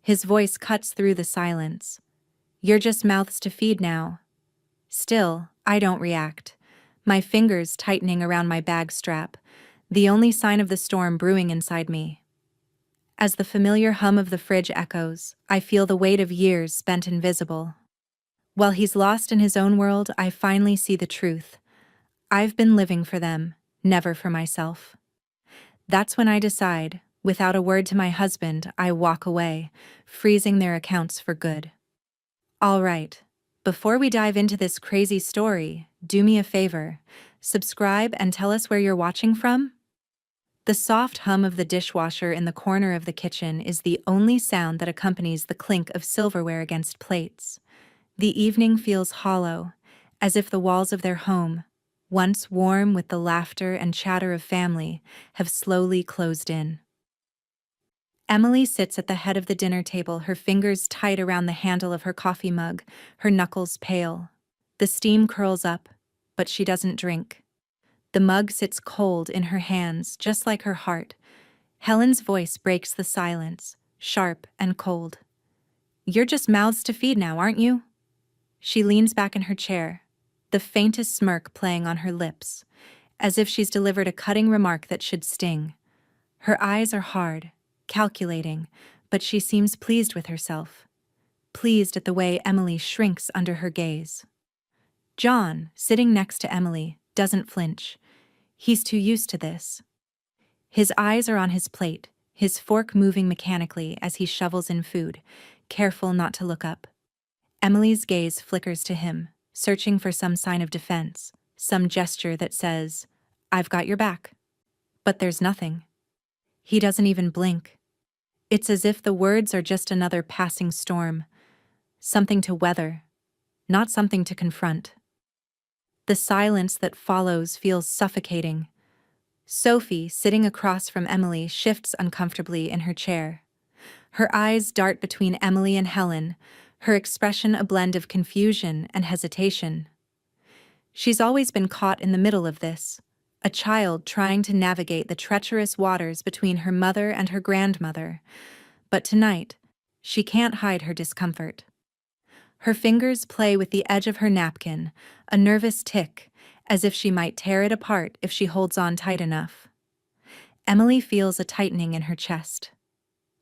His voice cuts through the silence. You're just mouths to feed now. Still, I don't react. My fingers tightening around my bag strap, the only sign of the storm brewing inside me. As the familiar hum of the fridge echoes, I feel the weight of years spent invisible. While he's lost in his own world, I finally see the truth. I've been living for them, never for myself. That's when I decide, without a word to my husband, I walk away, freezing their accounts for good. All right, before we dive into this crazy story, do me a favor, subscribe and tell us where you're watching from. The soft hum of the dishwasher in the corner of the kitchen is the only sound that accompanies the clink of silverware against plates. The evening feels hollow, as if the walls of their home, once warm with the laughter and chatter of family, have slowly closed in. Emily sits at the head of the dinner table, her fingers tight around the handle of her coffee mug, her knuckles pale. The steam curls up, but she doesn't drink. The mug sits cold in her hands, just like her heart. Helen's voice breaks the silence, sharp and cold. You're just mouths to feed now, aren't you? She leans back in her chair, the faintest smirk playing on her lips, as if she's delivered a cutting remark that should sting. Her eyes are hard, calculating, but she seems pleased with herself. Pleased at the way Emily shrinks under her gaze. John, sitting next to Emily, doesn't flinch. He's too used to this. His eyes are on his plate, his fork moving mechanically as he shovels in food, careful not to look up. Emily's gaze flickers to him, searching for some sign of defense, some gesture that says, "I've got your back." But there's nothing. He doesn't even blink. It's as if the words are just another passing storm, something to weather, not something to confront. The silence that follows feels suffocating. Sophie, sitting across from Emily, shifts uncomfortably in her chair. Her eyes dart between Emily and Helen, her expression a blend of confusion and hesitation. She's always been caught in the middle of this, a child trying to navigate the treacherous waters between her mother and her grandmother. But tonight, she can't hide her discomfort. Her fingers play with the edge of her napkin, a nervous tick, as if she might tear it apart if she holds on tight enough. Emily feels a tightening in her chest.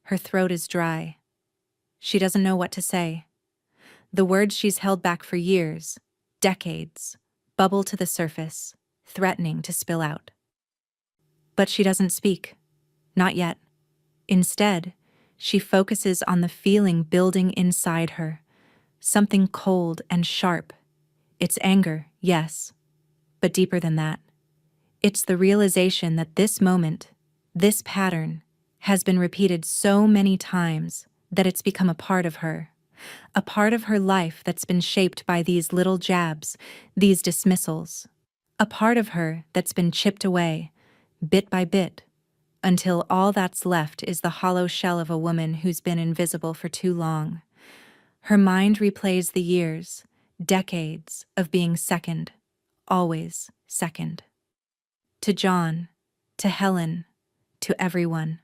Her throat is dry. She doesn't know what to say. The words she's held back for years, decades, bubble to the surface, threatening to spill out. But she doesn't speak. Not yet. Instead, she focuses on the feeling building inside her. Something cold and sharp. It's anger, yes, but deeper than that. It's the realization that this moment, this pattern, has been repeated so many times that it's become a part of her life that's been shaped by these little jabs, these dismissals, a part of her that's been chipped away, bit by bit, until all that's left is the hollow shell of a woman who's been invisible for too long. Her mind replays the years, decades of being second, always second. To John, to Helen, to everyone.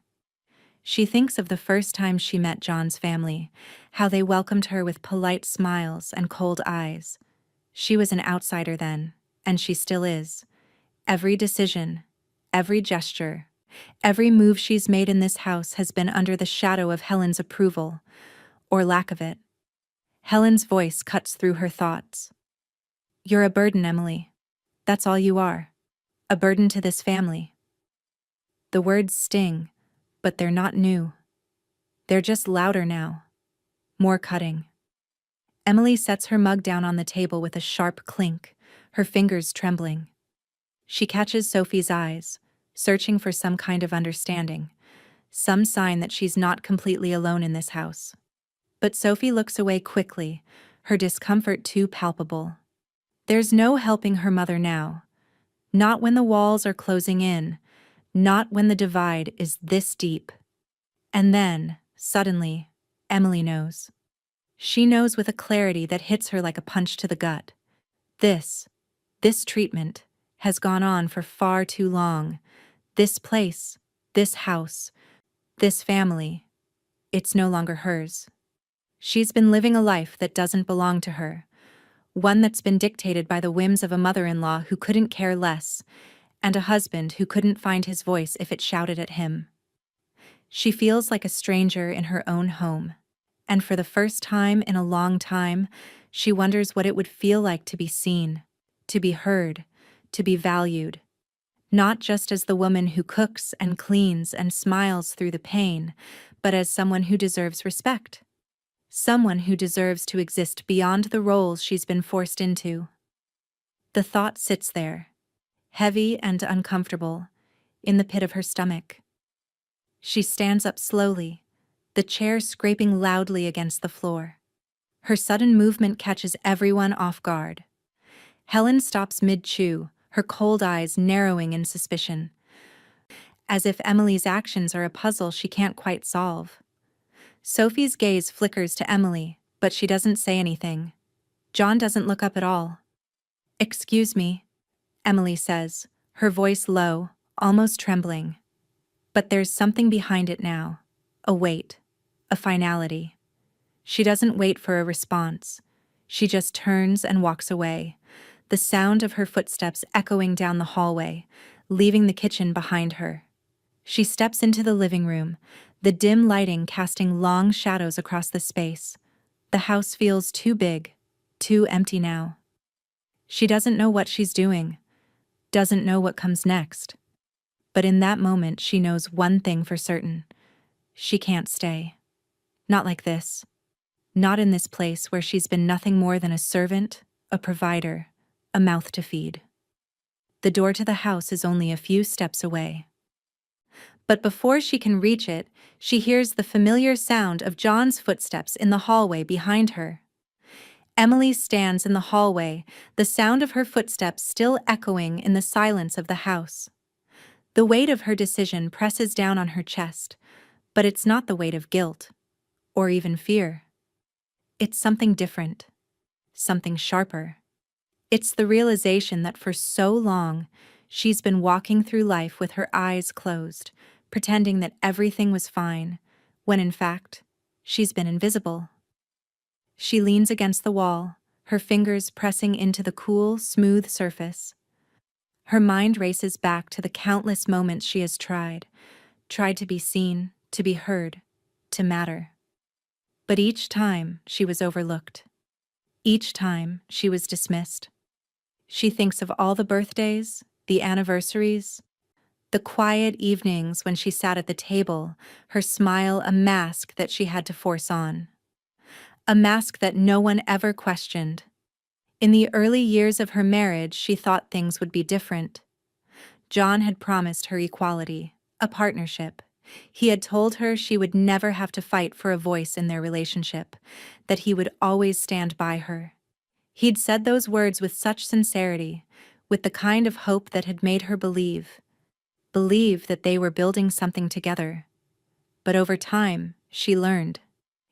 She thinks of the first time she met John's family, how they welcomed her with polite smiles and cold eyes. She was an outsider then, and she still is. Every decision, every gesture, every move she's made in this house has been under the shadow of Helen's approval, or lack of it. Helen's voice cuts through her thoughts. You're a burden, Emily. That's all you are. A burden to this family. The words sting, but they're not new. They're just louder now. More cutting. Emily sets her mug down on the table with a sharp clink, her fingers trembling. She catches Sophie's eyes, searching for some kind of understanding, some sign that she's not completely alone in this house. But Sophie looks away quickly, her discomfort too palpable. There's no helping her mother now. Not when the walls are closing in, not when the divide is this deep. And then, suddenly, Emily knows. She knows with a clarity that hits her like a punch to the gut. This treatment, has gone on for far too long. This place, this house, this family, It's no longer hers. She's been living a life that doesn't belong to her, one that's been dictated by the whims of a mother-in-law who couldn't care less, and a husband who couldn't find his voice if it shouted at him. She feels like a stranger in her own home, and for the first time in a long time, she wonders what it would feel like to be seen, to be heard, to be valued. Not just as the woman who cooks and cleans and smiles through the pain, but as someone who deserves respect. Someone who deserves to exist beyond the roles she's been forced into. The thought sits there, heavy and uncomfortable, in the pit of her stomach. She stands up slowly, the chair scraping loudly against the floor. Her sudden movement catches everyone off guard. Helen stops mid-chew, her cold eyes narrowing in suspicion, as if Emily's actions are a puzzle she can't quite solve. Sophie's gaze flickers to Emily, but she doesn't say anything. John doesn't look up at all. "Excuse me," Emily says, her voice low, almost trembling. But there's something behind it now. A weight. A finality. She doesn't wait for a response. She just turns and walks away, the sound of her footsteps echoing down the hallway, leaving the kitchen behind her. She steps into the living room, the dim lighting casting long shadows across the space. The house feels too big, too empty now. She doesn't know what she's doing, doesn't know what comes next. But in that moment, she knows one thing for certain. She can't stay. Not like this. Not in this place where she's been nothing more than a servant, a provider, a mouth to feed. The door to the house is only a few steps away. But before she can reach it, she hears the familiar sound of John's footsteps in the hallway behind her. Emily stands in the hallway, the sound of her footsteps still echoing in the silence of the house. The weight of her decision presses down on her chest, but it's not the weight of guilt, or even fear. It's something different, something sharper. It's the realization that for so long, she's been walking through life with her eyes closed, pretending that everything was fine, when in fact, she's been invisible. She leans against the wall, her fingers pressing into the cool, smooth surface. Her mind races back to the countless moments she has tried to be seen, to be heard, to matter. But each time she was overlooked. Each time she was dismissed. She thinks of all the birthdays, the anniversaries, the quiet evenings when she sat at the table, her smile a mask that she had to force on. A mask that no one ever questioned. In the early years of her marriage, she thought things would be different. John had promised her equality, a partnership. He had told her she would never have to fight for a voice in their relationship, that he would always stand by her. He'd said those words with such sincerity, with the kind of hope that had made her believe that they were building something together. But over time, she learned.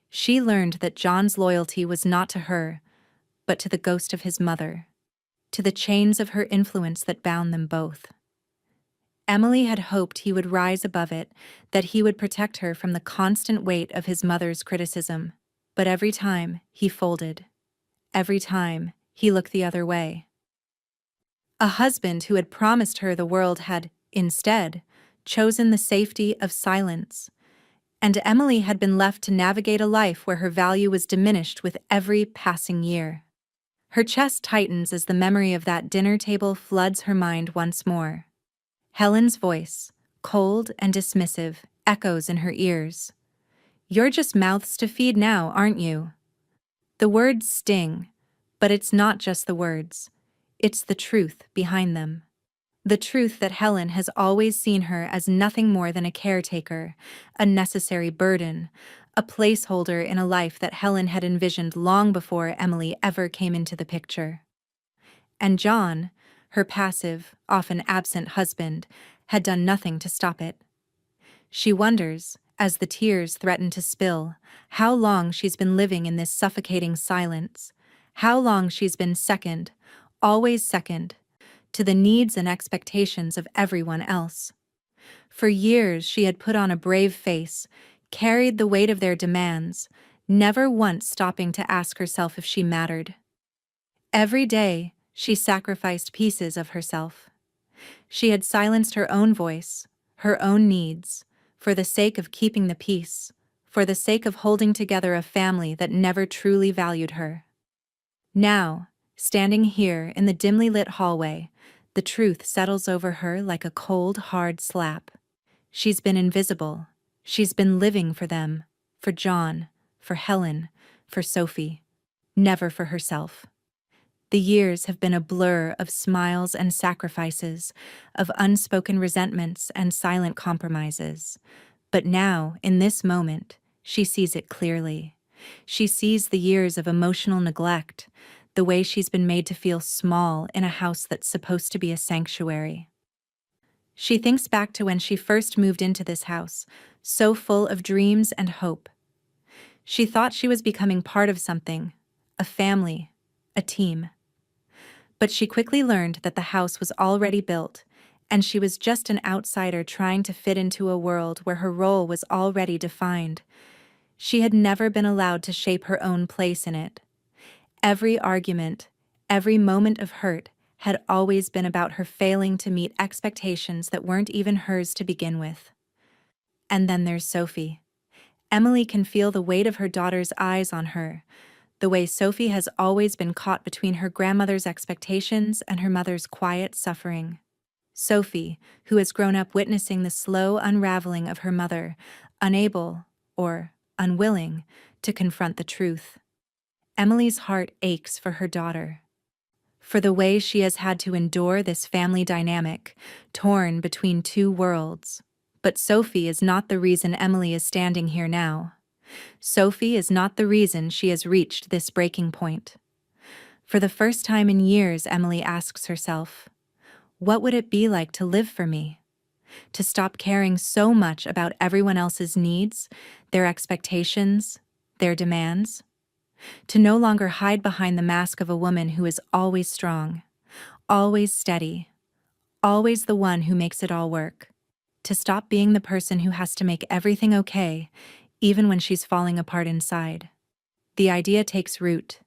She learned that John's loyalty was not to her, but to the ghost of his mother, to the chains of her influence that bound them both. Emily had hoped he would rise above it, that he would protect her from the constant weight of his mother's criticism. But every time, he folded. Every time, he looked the other way. A husband who had promised her the world had, instead, chosen the safety of silence. And Emily had been left to navigate a life where her value was diminished with every passing year. Her chest tightens as the memory of that dinner table floods her mind once more. Helen's voice, cold and dismissive, echoes in her ears. "You're just mouths to feed now, aren't you?" The words sting, but it's not just the words. It's the truth behind them. The truth that Helen has always seen her as nothing more than a caretaker, a necessary burden, a placeholder in a life that Helen had envisioned long before Emily ever came into the picture. And John, her passive, often absent husband, had done nothing to stop it. She wonders, as the tears threaten to spill, how long she's been living in this suffocating silence, how long she's been second, always second, to the needs and expectations of everyone else. For years she had put on a brave face, carried the weight of their demands, never once stopping to ask herself if she mattered. Every day, she sacrificed pieces of herself. She had silenced her own voice, her own needs, for the sake of keeping the peace, for the sake of holding together a family that never truly valued her. Now, standing here in the dimly lit hallway, the truth settles over her like a cold, hard slap. She's been invisible. She's been living for them, for John, for Helen, for Sophie, never for herself. The years have been a blur of smiles and sacrifices, of unspoken resentments and silent compromises. But now, in this moment, she sees it clearly. She sees the years of emotional neglect, the way she's been made to feel small in a house that's supposed to be a sanctuary. She thinks back to when she first moved into this house, so full of dreams and hope. She thought she was becoming part of something, a family, a team. But she quickly learned that the house was already built, and she was just an outsider trying to fit into a world where her role was already defined. She had never been allowed to shape her own place in it. Every argument, every moment of hurt had always been about her failing to meet expectations that weren't even hers to begin with. And then there's Sophie. Emily can feel the weight of her daughter's eyes on her, the way Sophie has always been caught between her grandmother's expectations and her mother's quiet suffering. Sophie, who has grown up witnessing the slow unraveling of her mother, unable, or unwilling, to confront the truth. Emily's heart aches for her daughter, for the way she has had to endure this family dynamic, torn between two worlds. But Sophie is not the reason Emily is standing here now. Sophie is not the reason she has reached this breaking point. For the first time in years, Emily asks herself, what would it be like to live for me? To stop caring so much about everyone else's needs, their expectations, their demands? To no longer hide behind the mask of a woman who is always strong, always steady, always the one who makes it all work. To stop being the person who has to make everything okay, even when she's falling apart inside. The idea takes root,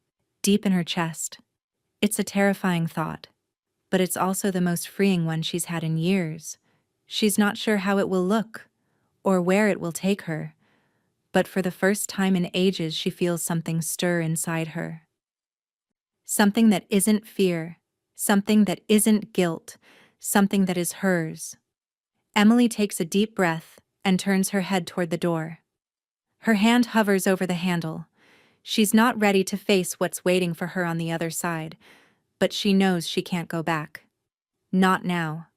deep in her chest. It's a terrifying thought, but it's also the most freeing one she's had in years. She's not sure how it will look, or where it will take her, but for the first time in ages she feels something stir inside her. Something that isn't fear, something that isn't guilt, something that is hers. Emily takes a deep breath and turns her head toward the door. Her hand hovers over the handle. She's not ready to face what's waiting for her on the other side, but she knows she can't go back. Not now.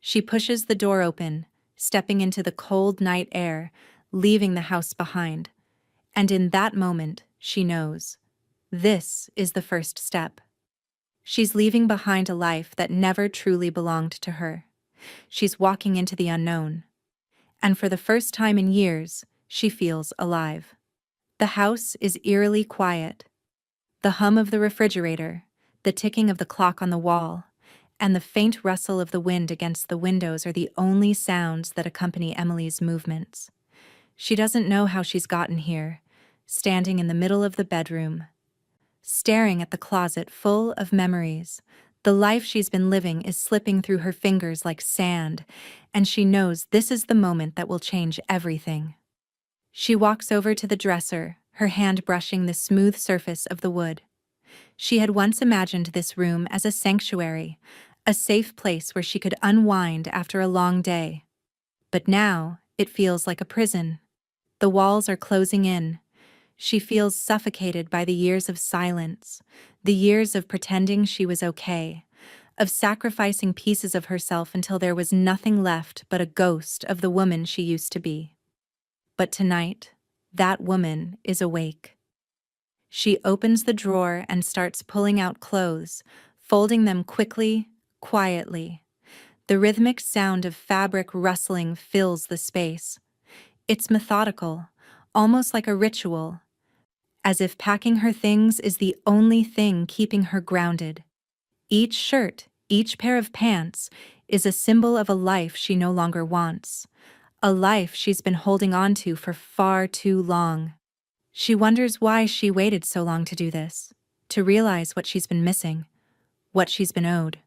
She pushes the door open, stepping into the cold night air, leaving the house behind. And in that moment, she knows. This is the first step. She's leaving behind a life that never truly belonged to her. She's walking into the unknown. And for the first time in years, she feels alive. The house is eerily quiet. The hum of the refrigerator, the ticking of the clock on the wall, and the faint rustle of the wind against the windows are the only sounds that accompany Emily's movements. She doesn't know how she's gotten here, standing in the middle of the bedroom, staring at the closet full of memories. The life she's been living is slipping through her fingers like sand, and she knows this is the moment that will change everything. She walks over to the dresser, her hand brushing the smooth surface of the wood. She had once imagined this room as a sanctuary, a safe place where she could unwind after a long day. But now, it feels like a prison. The walls are closing in. She feels suffocated by the years of silence, the years of pretending she was okay, of sacrificing pieces of herself until there was nothing left but a ghost of the woman she used to be. But tonight, that woman is awake. She opens the drawer and starts pulling out clothes, folding them quickly, quietly. The rhythmic sound of fabric rustling fills the space. It's methodical, almost like a ritual, as if packing her things is the only thing keeping her grounded. Each shirt, each pair of pants, is a symbol of a life she no longer wants, a life she's been holding on to for far too long. She wonders why she waited so long to do this, to realize what she's been missing, what she's been owed.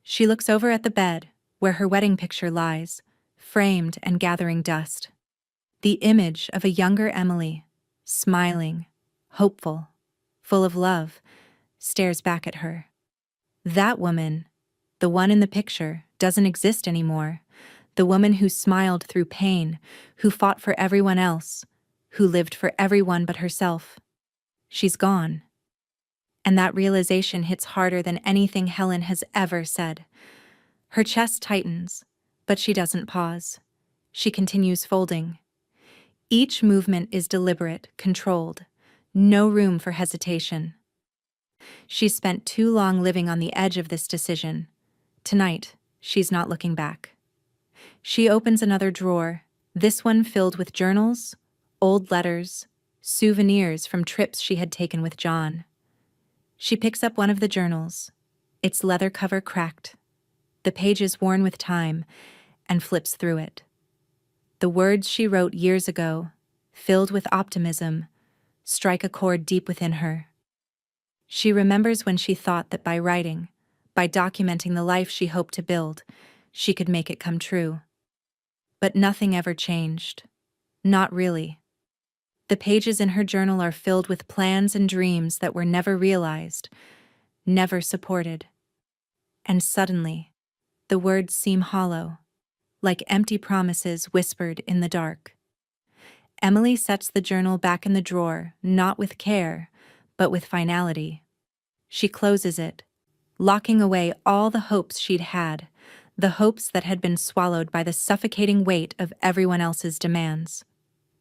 She looks over at the bed, where her wedding picture lies, framed and gathering dust. The image of a younger Emily, smiling, hopeful, full of love, stares back at her. That woman, the one in the picture, doesn't exist anymore. The woman who smiled through pain, who fought for everyone else, who lived for everyone but herself. She's gone. And that realization hits harder than anything Helen has ever said. Her chest tightens, but she doesn't pause. She continues folding. Each movement is deliberate, controlled. No room for hesitation. She's spent too long living on the edge of this decision. Tonight, she's not looking back. She opens another drawer, this one filled with journals, old letters, souvenirs from trips she had taken with John. She picks up one of the journals, its leather cover cracked, the pages worn with time, and flips through it. The words she wrote years ago, filled with optimism, strike a chord deep within her. She remembers when she thought that by writing, by documenting the life she hoped to build, she could make it come true. But nothing ever changed. Not really. The pages in her journal are filled with plans and dreams that were never realized, never supported. And suddenly, the words seem hollow, like empty promises whispered in the dark. Emily sets the journal back in the drawer, not with care, but with finality. She closes it, locking away all the hopes she'd had, the hopes that had been swallowed by the suffocating weight of everyone else's demands.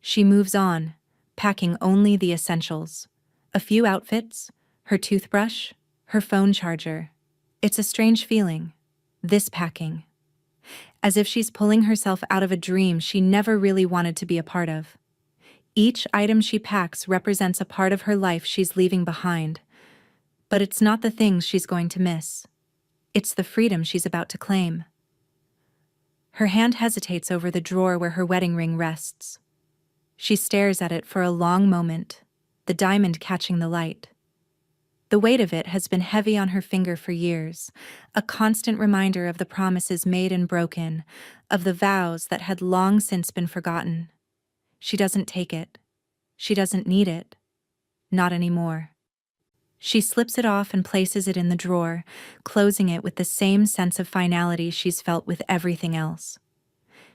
She moves on, packing only the essentials. A few outfits, her toothbrush, her phone charger. It's a strange feeling, this packing. As if she's pulling herself out of a dream she never really wanted to be a part of. Each item she packs represents a part of her life she's leaving behind. But it's not the things she's going to miss. It's the freedom she's about to claim. Her hand hesitates over the drawer where her wedding ring rests. She stares at it for a long moment, the diamond catching the light. The weight of it has been heavy on her finger for years, a constant reminder of the promises made and broken, of the vows that had long since been forgotten. She doesn't take it. She doesn't need it. Not anymore. She slips it off and places it in the drawer, closing it with the same sense of finality she's felt with everything else.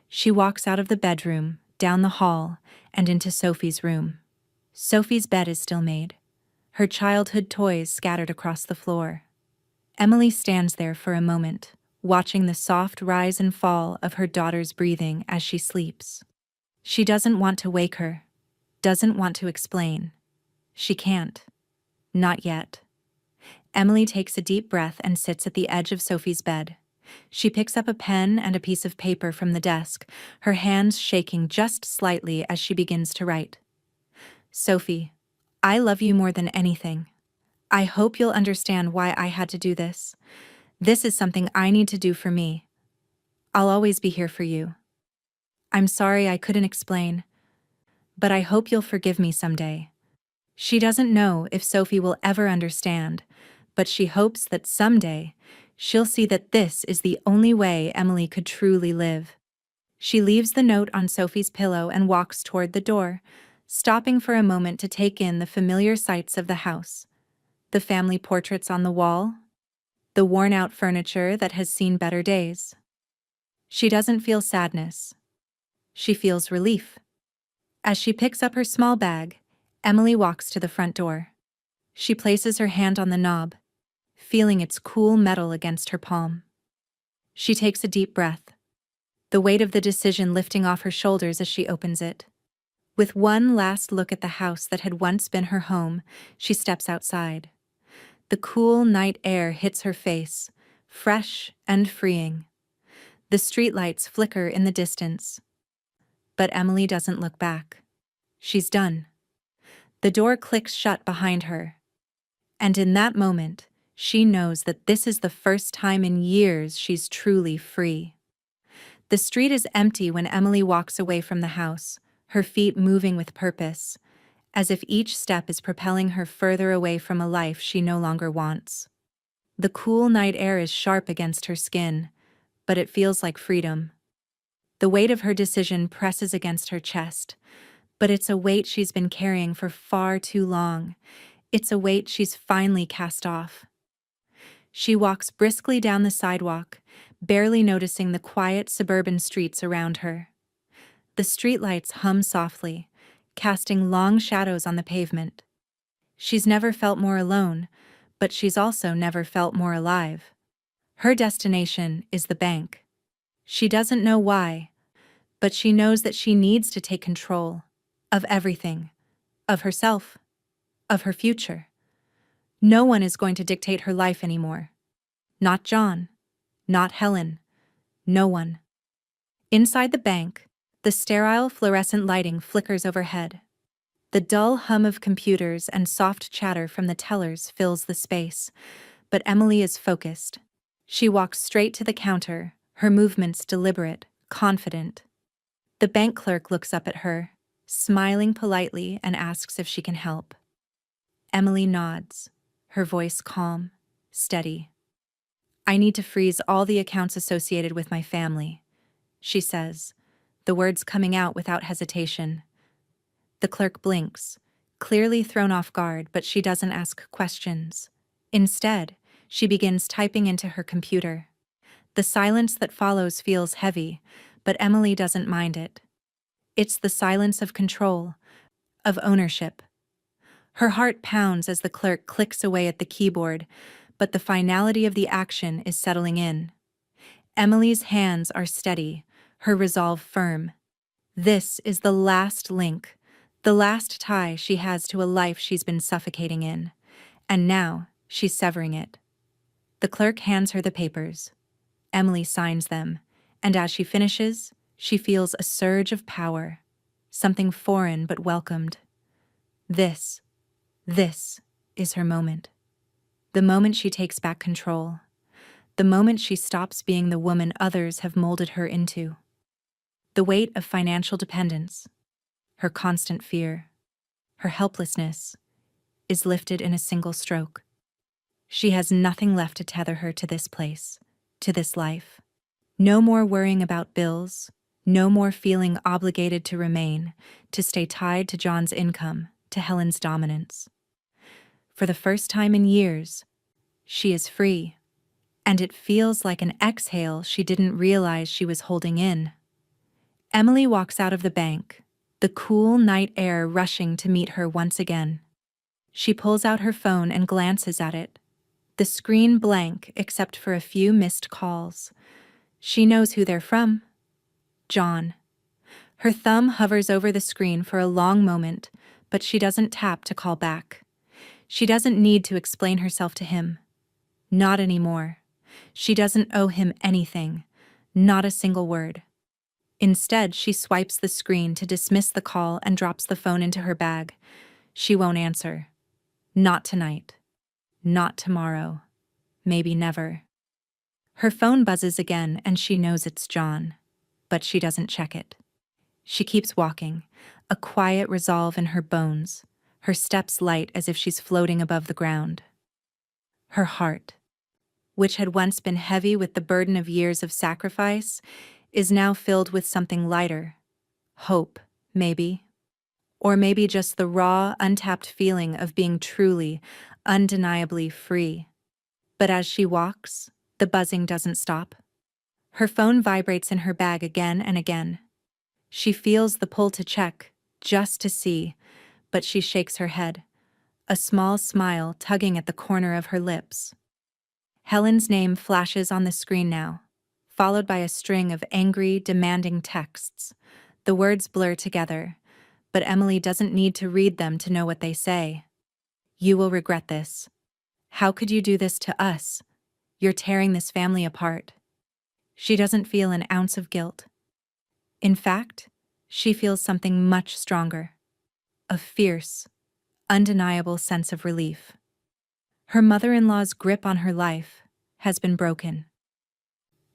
She walks out of the bedroom, down the hall, and into Sophie's room. Sophie's bed is still made, her childhood toys scattered across the floor. Emily stands there for a moment, watching the soft rise and fall of her daughter's breathing as she sleeps. She doesn't want to wake her, doesn't want to explain. She can't. Not yet. Emily takes a deep breath and sits at the edge of Sophie's bed. She picks up a pen and a piece of paper from the desk, her hands shaking just slightly as she begins to write. Sophie, I love you more than anything. I hope you'll understand why I had to do this. This is something I need to do for me. I'll always be here for you. I'm sorry I couldn't explain, but I hope you'll forgive me someday. She doesn't know if Sophie will ever understand, but she hopes that someday she'll see that this is the only way Emily could truly live. She leaves the note on Sophie's pillow and walks toward the door, stopping for a moment to take in the familiar sights of the house. The family portraits on the wall, the worn-out furniture that has seen better days. She doesn't feel sadness. She feels relief. As she picks up her small bag, Emily walks to the front door. She places her hand on the knob, feeling its cool metal against her palm. She takes a deep breath, the weight of the decision lifting off her shoulders as she opens it. With one last look at the house that had once been her home, she steps outside. The cool night air hits her face, fresh and freeing. The streetlights flicker in the distance. But Emily doesn't look back. She's done. The door clicks shut behind her. And in that moment, she knows that this is the first time in years she's truly free. The street is empty when Emily walks away from the house, her feet moving with purpose, as if each step is propelling her further away from a life she no longer wants. The cool night air is sharp against her skin, but it feels like freedom. The weight of her decision presses against her chest, but it's a weight she's been carrying for far too long. It's a weight she's finally cast off. She walks briskly down the sidewalk, barely noticing the quiet suburban streets around her. The streetlights hum softly, casting long shadows on the pavement. She's never felt more alone, but she's also never felt more alive. Her destination is the bank. She doesn't know why, but she knows that she needs to take control of everything, of herself, of her future. No one is going to dictate her life anymore. Not John, not Helen, no one. Inside the bank, the sterile fluorescent lighting flickers overhead. The dull hum of computers and soft chatter from the tellers fills the space, but Emily is focused. She walks straight to the counter, her movements deliberate, confident. The bank clerk looks up at her, smiling politely, and asks if she can help. Emily nods, her voice calm, steady. "I need to freeze all the accounts associated with my family," she says, the words coming out without hesitation. The clerk blinks, clearly thrown off guard, but she doesn't ask questions. Instead, she begins typing into her computer. The silence that follows feels heavy, but Emily doesn't mind it. It's the silence of control, of ownership. Her heart pounds as the clerk clicks away at the keyboard, but the finality of the action is settling in. Emily's hands are steady, her resolve firm. This is the last link, the last tie she has to a life she's been suffocating in, and now she's severing it. The clerk hands her the papers. Emily signs them, and as she finishes, she feels a surge of power, something foreign but welcomed. This is her moment. The moment she takes back control. The moment she stops being the woman others have molded her into. The weight of financial dependence, her constant fear, her helplessness, is lifted in a single stroke. She has nothing left to tether her to this place, to this life. No more worrying about bills, no more feeling obligated to remain, to stay tied to John's income, to Helen's dominance. For the first time in years, she is free, and it feels like an exhale she didn't realize she was holding in. Emily walks out of the bank, the cool night air rushing to meet her once again. She pulls out her phone and glances at it, the screen blank except for a few missed calls. She knows who they're from. John. Her thumb hovers over the screen for a long moment, but she doesn't tap to call back. She doesn't need to explain herself to him. Not anymore. She doesn't owe him anything, not a single word. Instead, she swipes the screen to dismiss the call and drops the phone into her bag. She won't answer. Not tonight. Not tomorrow. Maybe never. Her phone buzzes again and she knows it's John, but she doesn't check it. She keeps walking, a quiet resolve in her bones, her steps light as if she's floating above the ground. Her heart, which had once been heavy with the burden of years of sacrifice, is now filled with something lighter. Hope, maybe. Or maybe just the raw, untapped feeling of being truly, undeniably free. But as she walks, the buzzing doesn't stop. Her phone vibrates in her bag again and again. She feels the pull to check, just to see, but she shakes her head, a small smile tugging at the corner of her lips. Helen's name flashes on the screen now, followed by a string of angry, demanding texts. The words blur together, but Emily doesn't need to read them to know what they say. "You will regret this. How could you do this to us? You're tearing this family apart." She doesn't feel an ounce of guilt. In fact, she feels something much stronger. A fierce, undeniable sense of relief. Her mother-in-law's grip on her life has been broken.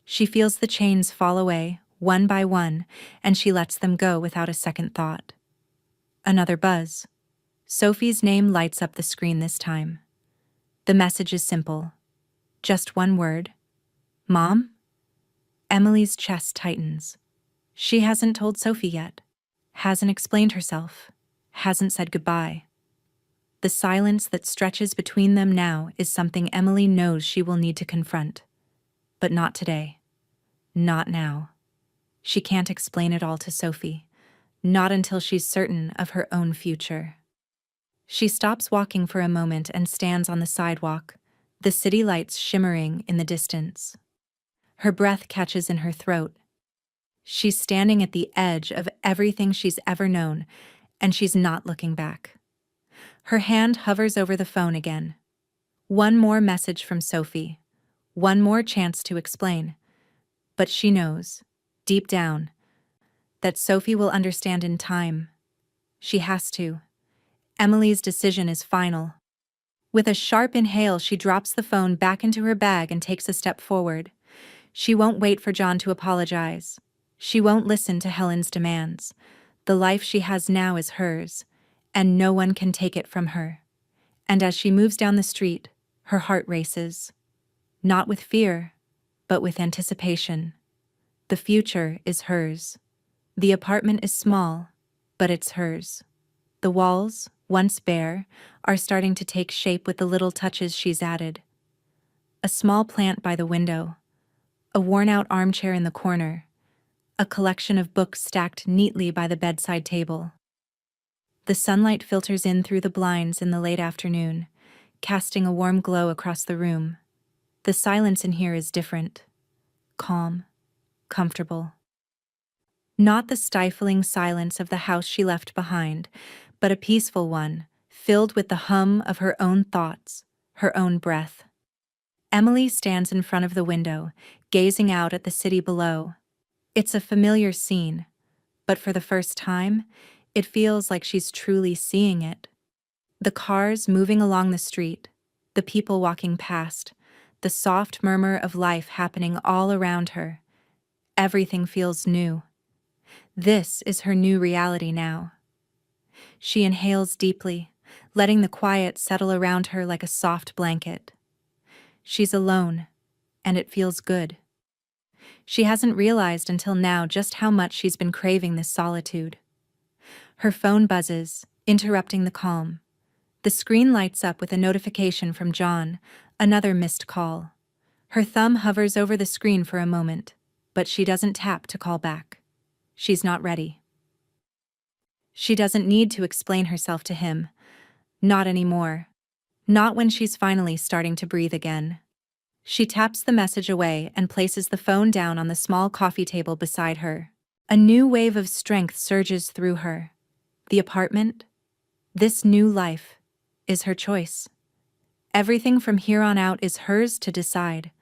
She feels the chains fall away, one by one, and she lets them go without a second thought. Another buzz. Sophie's name lights up the screen this time. The message is simple. Just one word. Mom? Emily's chest tightens. She hasn't told Sophie yet. Hasn't explained herself. Hasn't said goodbye. The silence that stretches between them now is something Emily knows she will need to confront. But not today. Not now. She can't explain it all to Sophie. Not until she's certain of her own future. She stops walking for a moment and stands on the sidewalk, the city lights shimmering in the distance. Her breath catches in her throat. She's standing at the edge of everything she's ever known, and she's not looking back. Her hand hovers over the phone again. One more message from Sophie. One more chance to explain. But she knows, deep down, that Sophie will understand in time. She has to. Emily's decision is final. With a sharp inhale, she drops the phone back into her bag and takes a step forward. She won't wait for John to apologize. She won't listen to Helen's demands. The life she has now is hers, and no one can take it from her. And as she moves down the street, her heart races. Not with fear, but with anticipation. The future is hers. The apartment is small, but it's hers. The walls, once bare, are starting to take shape with the little touches she's added. A small plant by the window, a worn-out armchair in the corner, a collection of books stacked neatly by the bedside table. The sunlight filters in through the blinds in the late afternoon, casting a warm glow across the room. The silence in here is different. Calm, comfortable. Not the stifling silence of the house she left behind, but a peaceful one, filled with the hum of her own thoughts, her own breath. Emily stands in front of the window, gazing out at the city below. It's a familiar scene, but for the first time, it feels like she's truly seeing it. The cars moving along the street, the people walking past, the soft murmur of life happening all around her. Everything feels new. This is her new reality now. She inhales deeply, letting the quiet settle around her like a soft blanket. She's alone, and it feels good. She hasn't realized until now just how much she's been craving this solitude. Her phone buzzes, interrupting the calm. The screen lights up with a notification from John, another missed call. Her thumb hovers over the screen for a moment, but she doesn't tap to call back. She's not ready. She doesn't need to explain herself to him. Not anymore. Not when she's finally starting to breathe again. She taps the message away and places the phone down on the small coffee table beside her. A new wave of strength surges through her. The apartment, this new life, is her choice. Everything from here on out is hers to decide.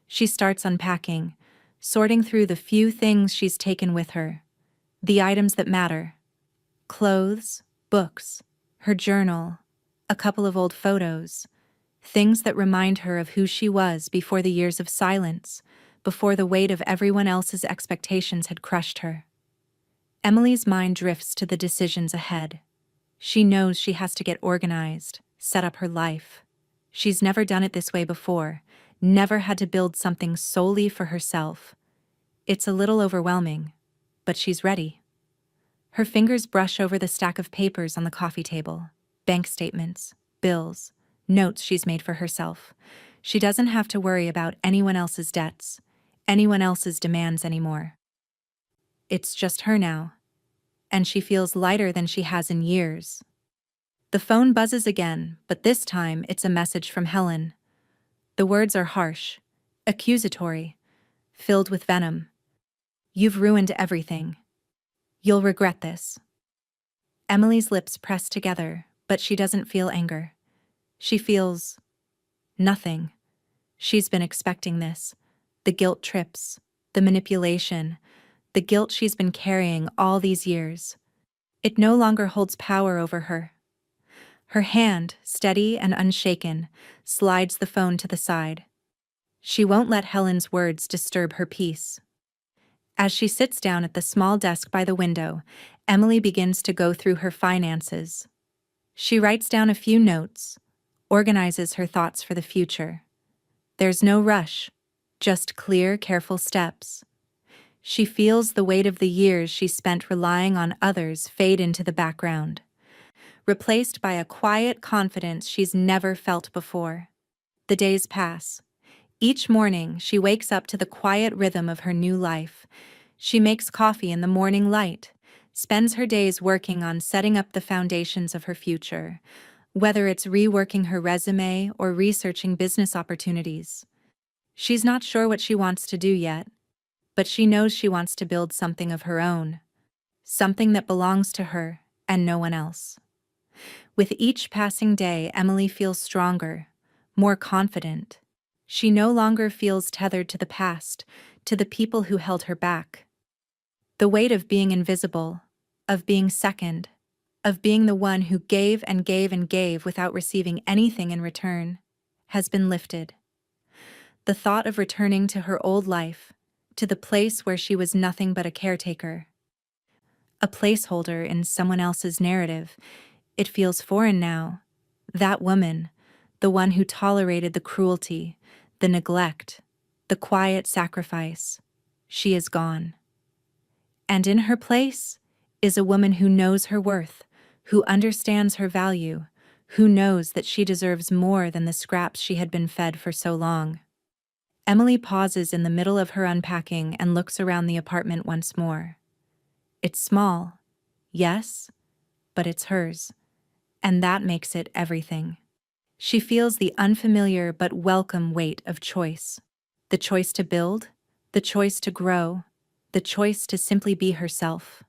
She starts unpacking, sorting through the few things she's taken with her. The items that matter. Clothes, books, her journal, a couple of old photos. Things that remind her of who she was before the years of silence, before the weight of everyone else's expectations had crushed her. Emily's mind drifts to the decisions ahead. She knows she has to get organized, set up her life. She's never done it this way before, never had to build something solely for herself. It's a little overwhelming, but she's ready. Her fingers brush over the stack of papers on the coffee table, bank statements, bills, notes she's made for herself. She doesn't have to worry about anyone else's debts, anyone else's demands anymore. It's just her now, and she feels lighter than she has in years. The phone buzzes again, but this time it's a message from Helen. The words are harsh, accusatory, filled with venom. You've ruined everything. You'll regret this. Emily's lips press together, but she doesn't feel anger. She feels nothing. She's been expecting this. The guilt trips, the manipulation, the guilt she's been carrying all these years. It no longer holds power over her. Her hand, steady and unshaken, slides the phone to the side. She won't let Helen's words disturb her peace. As she sits down at the small desk by the window, Emily begins to go through her finances. She writes down a few notes, organizes her thoughts for the future. There's no rush, just clear, careful steps. She feels the weight of the years she spent relying on others fade into the background, replaced by a quiet confidence she's never felt before. The days pass. Each morning, she wakes up to the quiet rhythm of her new life. She makes coffee in the morning light, spends her days working on setting up the foundations of her future, whether it's reworking her resume or researching business opportunities. She's not sure what she wants to do yet, but she knows she wants to build something of her own, something that belongs to her and no one else. With each passing day, Emily feels stronger, more confident. She no longer feels tethered to the past, to the people who held her back. The weight of being invisible, of being second, of being the one who gave and gave and gave without receiving anything in return, has been lifted. The thought of returning to her old life, to the place where she was nothing but a caretaker, a placeholder in someone else's narrative, it feels foreign now. That woman, the one who tolerated the cruelty, the neglect, the quiet sacrifice, she is gone. And in her place is a woman who knows her worth, who understands her value, who knows that she deserves more than the scraps she had been fed for so long. Emily pauses in the middle of her unpacking and looks around the apartment once more. It's small, yes, but it's hers, and that makes it everything. She feels the unfamiliar but welcome weight of choice. The choice to build, the choice to grow, the choice to simply be herself.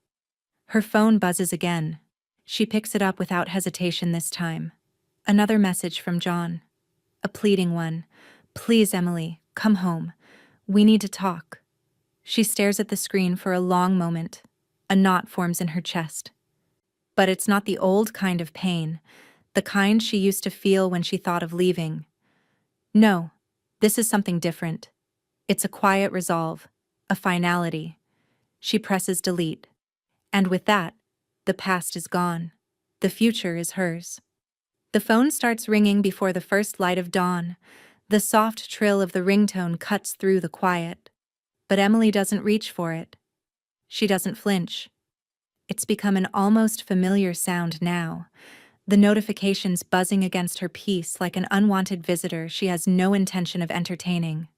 Her phone buzzes again. She picks it up without hesitation this time. Another message from John. A pleading one. Please, Emily, come home. We need to talk. She stares at the screen for a long moment. A knot forms in her chest. But it's not the old kind of pain, the kind she used to feel when she thought of leaving. No, this is something different. It's a quiet resolve, a finality. She presses delete. And with that, the past is gone. The future is hers. The phone starts ringing before the first light of dawn. The soft trill of the ringtone cuts through the quiet. But Emily doesn't reach for it. She doesn't flinch. It's become an almost familiar sound now, the notifications buzzing against her peace like an unwanted visitor she has no intention of entertaining.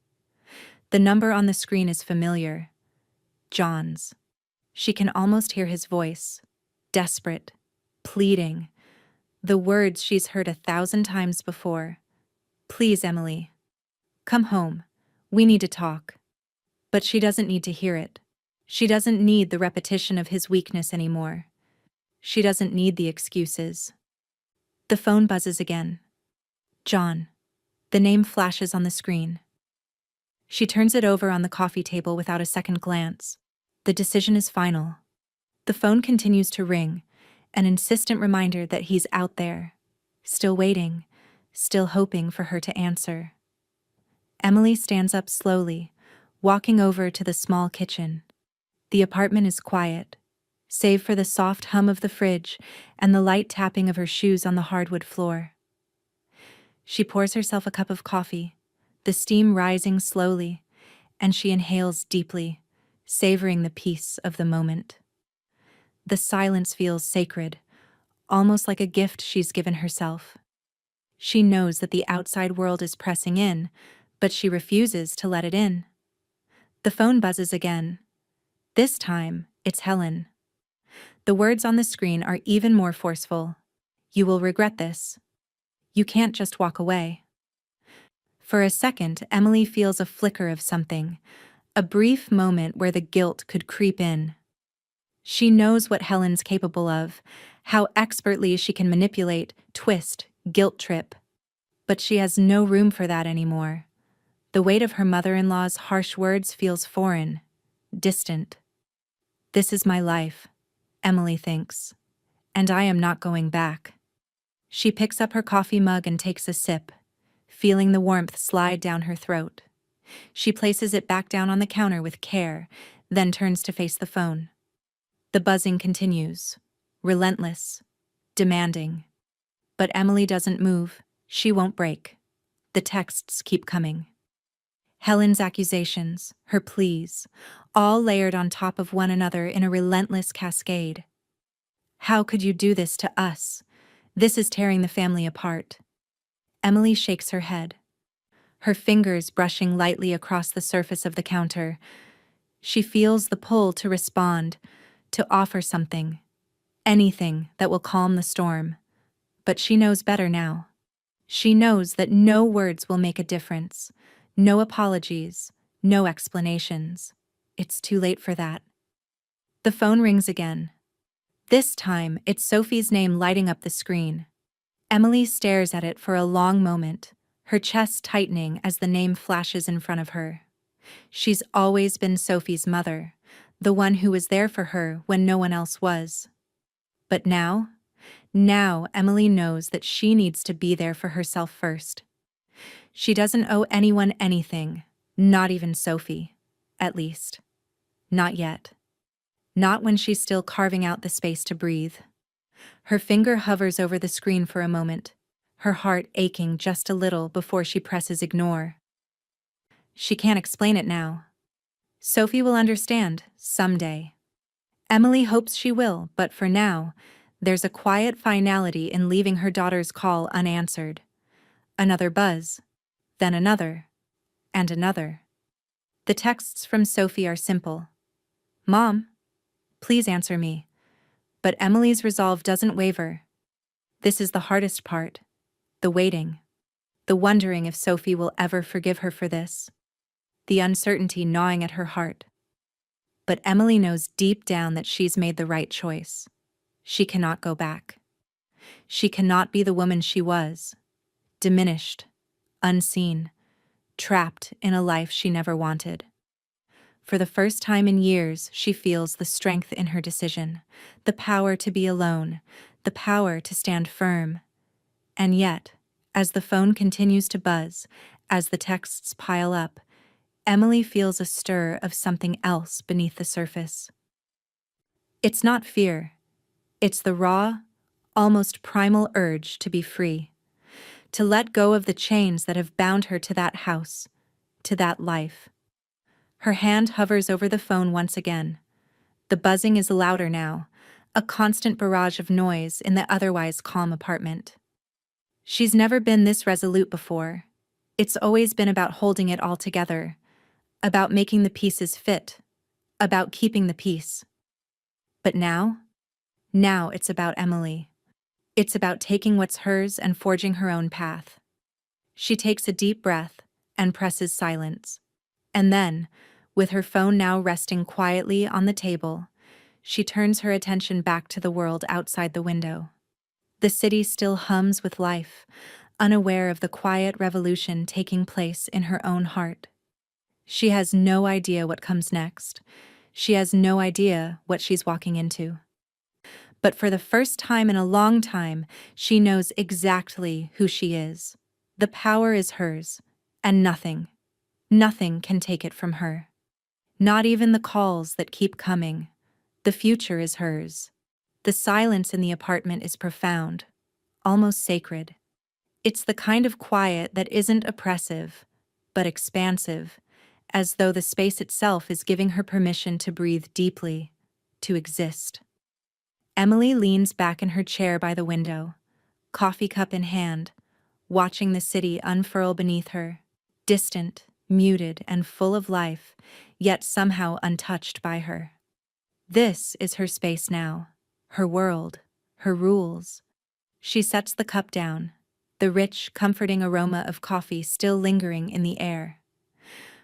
The number on the screen is familiar. John's. She can almost hear his voice, desperate, pleading, the words she's heard 1,000 times before. Please, Emily. Come home. We need to talk. But she doesn't need to hear it. She doesn't need the repetition of his weakness anymore. She doesn't need the excuses. The phone buzzes again. John. The name flashes on the screen. She turns it over on the coffee table without a second glance. The decision is final. The phone continues to ring, an insistent reminder that he's out there, still waiting, still hoping for her to answer. Emily stands up slowly, walking over to the small kitchen. The apartment is quiet, save for the soft hum of the fridge and the light tapping of her shoes on the hardwood floor. She pours herself a cup of coffee, the steam rising slowly, and she inhales deeply, savoring the peace of the moment. The silence feels sacred, almost like a gift she's given herself. She knows that the outside world is pressing in, but she refuses to let it in. The phone buzzes again. This time, it's Helen. The words on the screen are even more forceful. You will regret this. You can't just walk away. For a second, Emily feels a flicker of something, a brief moment where the guilt could creep in. She knows what Helen's capable of, how expertly she can manipulate, twist, guilt trip. But she has no room for that anymore. The weight of her mother-in-law's harsh words feels foreign, distant. This is my life, Emily thinks, and I am not going back. She picks up her coffee mug and takes a sip, feeling the warmth slide down her throat. She places it back down on the counter with care, then turns to face the phone. The buzzing continues, relentless, demanding. But Emily doesn't move, she won't break. The texts keep coming. Helen's accusations, her pleas, all layered on top of one another in a relentless cascade. How could you do this to us? This is tearing the family apart. Emily shakes her head, her fingers brushing lightly across the surface of the counter. She feels the pull to respond, to offer something, anything that will calm the storm. But she knows better now. She knows that no words will make a difference, no apologies, no explanations. It's too late for that. The phone rings again. This time, it's Sophie's name lighting up the screen. Emily stares at it for a long moment, her chest tightening as the name flashes in front of her. She's always been Sophie's mother, the one who was there for her when no one else was. But now Emily knows that she needs to be there for herself first. She doesn't owe anyone anything, not even Sophie, at least. Not yet. Not when she's still carving out the space to breathe. Her finger hovers over the screen for a moment, her heart aching just a little before she presses ignore. She can't explain it now. Sophie will understand, someday. Emily hopes she will, but for now, there's a quiet finality in leaving her daughter's call unanswered. Another buzz, then another, and another. The texts from Sophie are simple. "Mom, please answer me." But Emily's resolve doesn't waver. This is the hardest part, the waiting, the wondering if Sophie will ever forgive her for this, the uncertainty gnawing at her heart. But Emily knows deep down that she's made the right choice. She cannot go back. She cannot be the woman she was, diminished, unseen, trapped in a life she never wanted. For the first time in years, she feels the strength in her decision, the power to be alone, the power to stand firm. And yet, as the phone continues to buzz, as the texts pile up, Emily feels a stir of something else beneath the surface. It's not fear. It's the raw, almost primal urge to be free, to let go of the chains that have bound her to that house, to that life. Her hand hovers over the phone once again. The buzzing is louder now, a constant barrage of noise in the otherwise calm apartment. She's never been this resolute before. It's always been about holding it all together, about making the pieces fit, about keeping the peace. But now it's about Emily. It's about taking what's hers and forging her own path. She takes a deep breath and presses silence. And then, with her phone now resting quietly on the table, she turns her attention back to the world outside the window. The city still hums with life, unaware of the quiet revolution taking place in her own heart. She has no idea what comes next. She has no idea what she's walking into. But for the first time in a long time, she knows exactly who she is. The power is hers, and nothing can take it from her. Not even the calls that keep coming. The future is hers. The silence in the apartment is profound, almost sacred. It's the kind of quiet that isn't oppressive, but expansive, as though the space itself is giving her permission to breathe deeply, to exist. Emily leans back in her chair by the window, coffee cup in hand, watching the city unfurl beneath her, distant, muted, and full of life, yet somehow untouched by her. This is her space now, her world, her rules. She sets the cup down, the rich, comforting aroma of coffee still lingering in the air.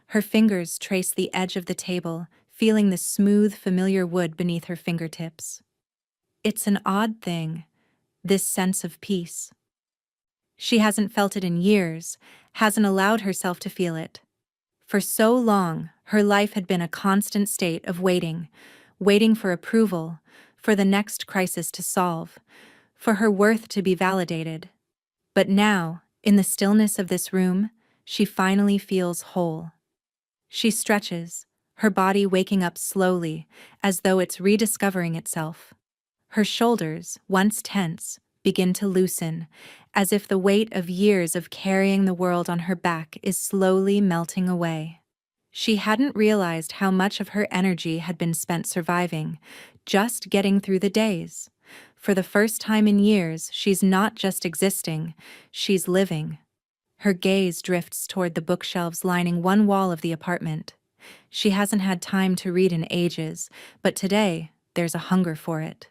Her fingers trace the edge of the table, feeling the smooth, familiar wood beneath her fingertips. It's an odd thing, this sense of peace. She hasn't felt it in years, hasn't allowed herself to feel it. For so long, her life had been a constant state of waiting for approval, for the next crisis to solve, for her worth to be validated. But now, in the stillness of this room, she finally feels whole. She stretches, her body waking up slowly, as though it's rediscovering itself. Her shoulders, once tense, begin to loosen, as if the weight of years of carrying the world on her back is slowly melting away. She hadn't realized how much of her energy had been spent surviving, just getting through the days. For the first time in years, she's not just existing, she's living. Her gaze drifts toward the bookshelves lining one wall of the apartment. She hasn't had time to read in ages, but today, there's a hunger for it.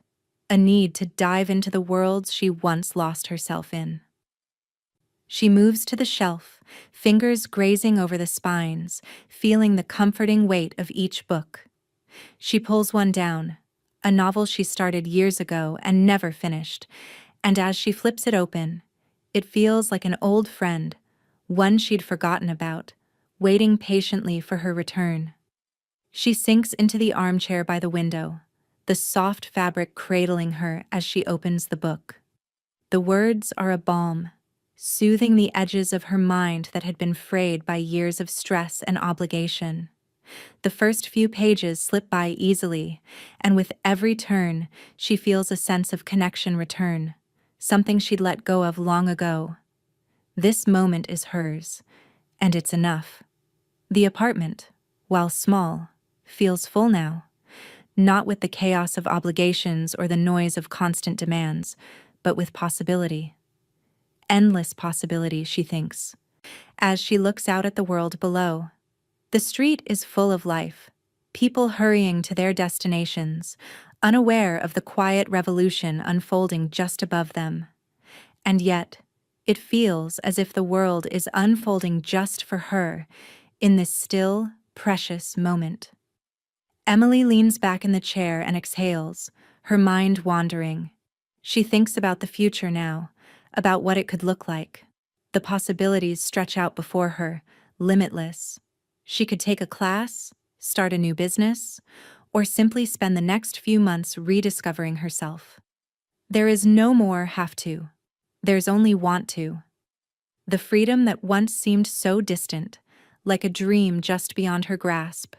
A need to dive into the worlds she once lost herself in. She moves to the shelf, fingers grazing over the spines, feeling the comforting weight of each book. She pulls one down, a novel she started years ago and never finished, and as she flips it open, it feels like an old friend, one she'd forgotten about, waiting patiently for her return. She sinks into the armchair by the window, the soft fabric cradling her as she opens the book. The words are a balm, soothing the edges of her mind that had been frayed by years of stress and obligation. The first few pages slip by easily, and with every turn, she feels a sense of connection return, something she'd let go of long ago. This moment is hers, and it's enough. The apartment, while small, feels full now. Not with the chaos of obligations or the noise of constant demands, but with possibility. Endless possibility, she thinks, as she looks out at the world below. The street is full of life, people hurrying to their destinations, unaware of the quiet revolution unfolding just above them. And yet, it feels as if the world is unfolding just for her, in this still, precious moment. Emily leans back in the chair and exhales, her mind wandering. She thinks about the future now, about what it could look like. The possibilities stretch out before her, limitless. She could take a class, start a new business, or simply spend the next few months rediscovering herself. There is no more have to. There's only want to. The freedom that once seemed so distant, like a dream just beyond her grasp,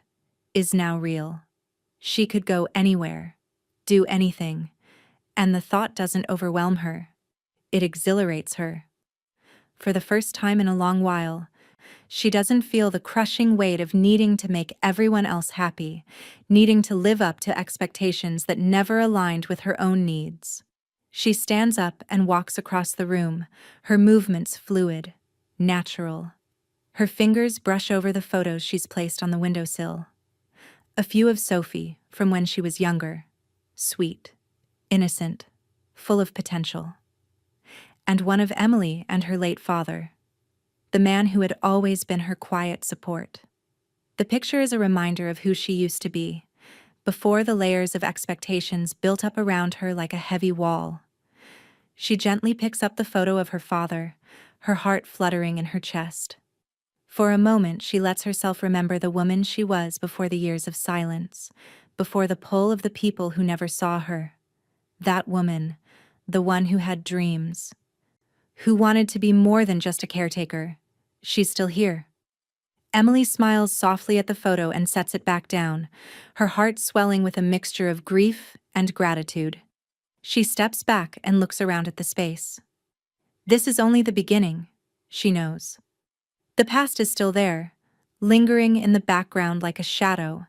is now real. She could go anywhere, do anything, and the thought doesn't overwhelm her. It exhilarates her. For the first time in a long while, she doesn't feel the crushing weight of needing to make everyone else happy, needing to live up to expectations that never aligned with her own needs. She stands up and walks across the room, her movements fluid, natural. Her fingers brush over the photos she's placed on the windowsill. A few of Sophie, from when she was younger, sweet, innocent, full of potential. And one of Emily and her late father, the man who had always been her quiet support. The picture is a reminder of who she used to be, before the layers of expectations built up around her like a heavy wall. She gently picks up the photo of her father, her heart fluttering in her chest. For a moment, she lets herself remember the woman she was before the years of silence, before the pull of the people who never saw her. That woman, the one who had dreams, who wanted to be more than just a caretaker. She's still here. Emily smiles softly at the photo and sets it back down, her heart swelling with a mixture of grief and gratitude. She steps back and looks around at the space. This is only the beginning, she knows. The past is still there, lingering in the background like a shadow,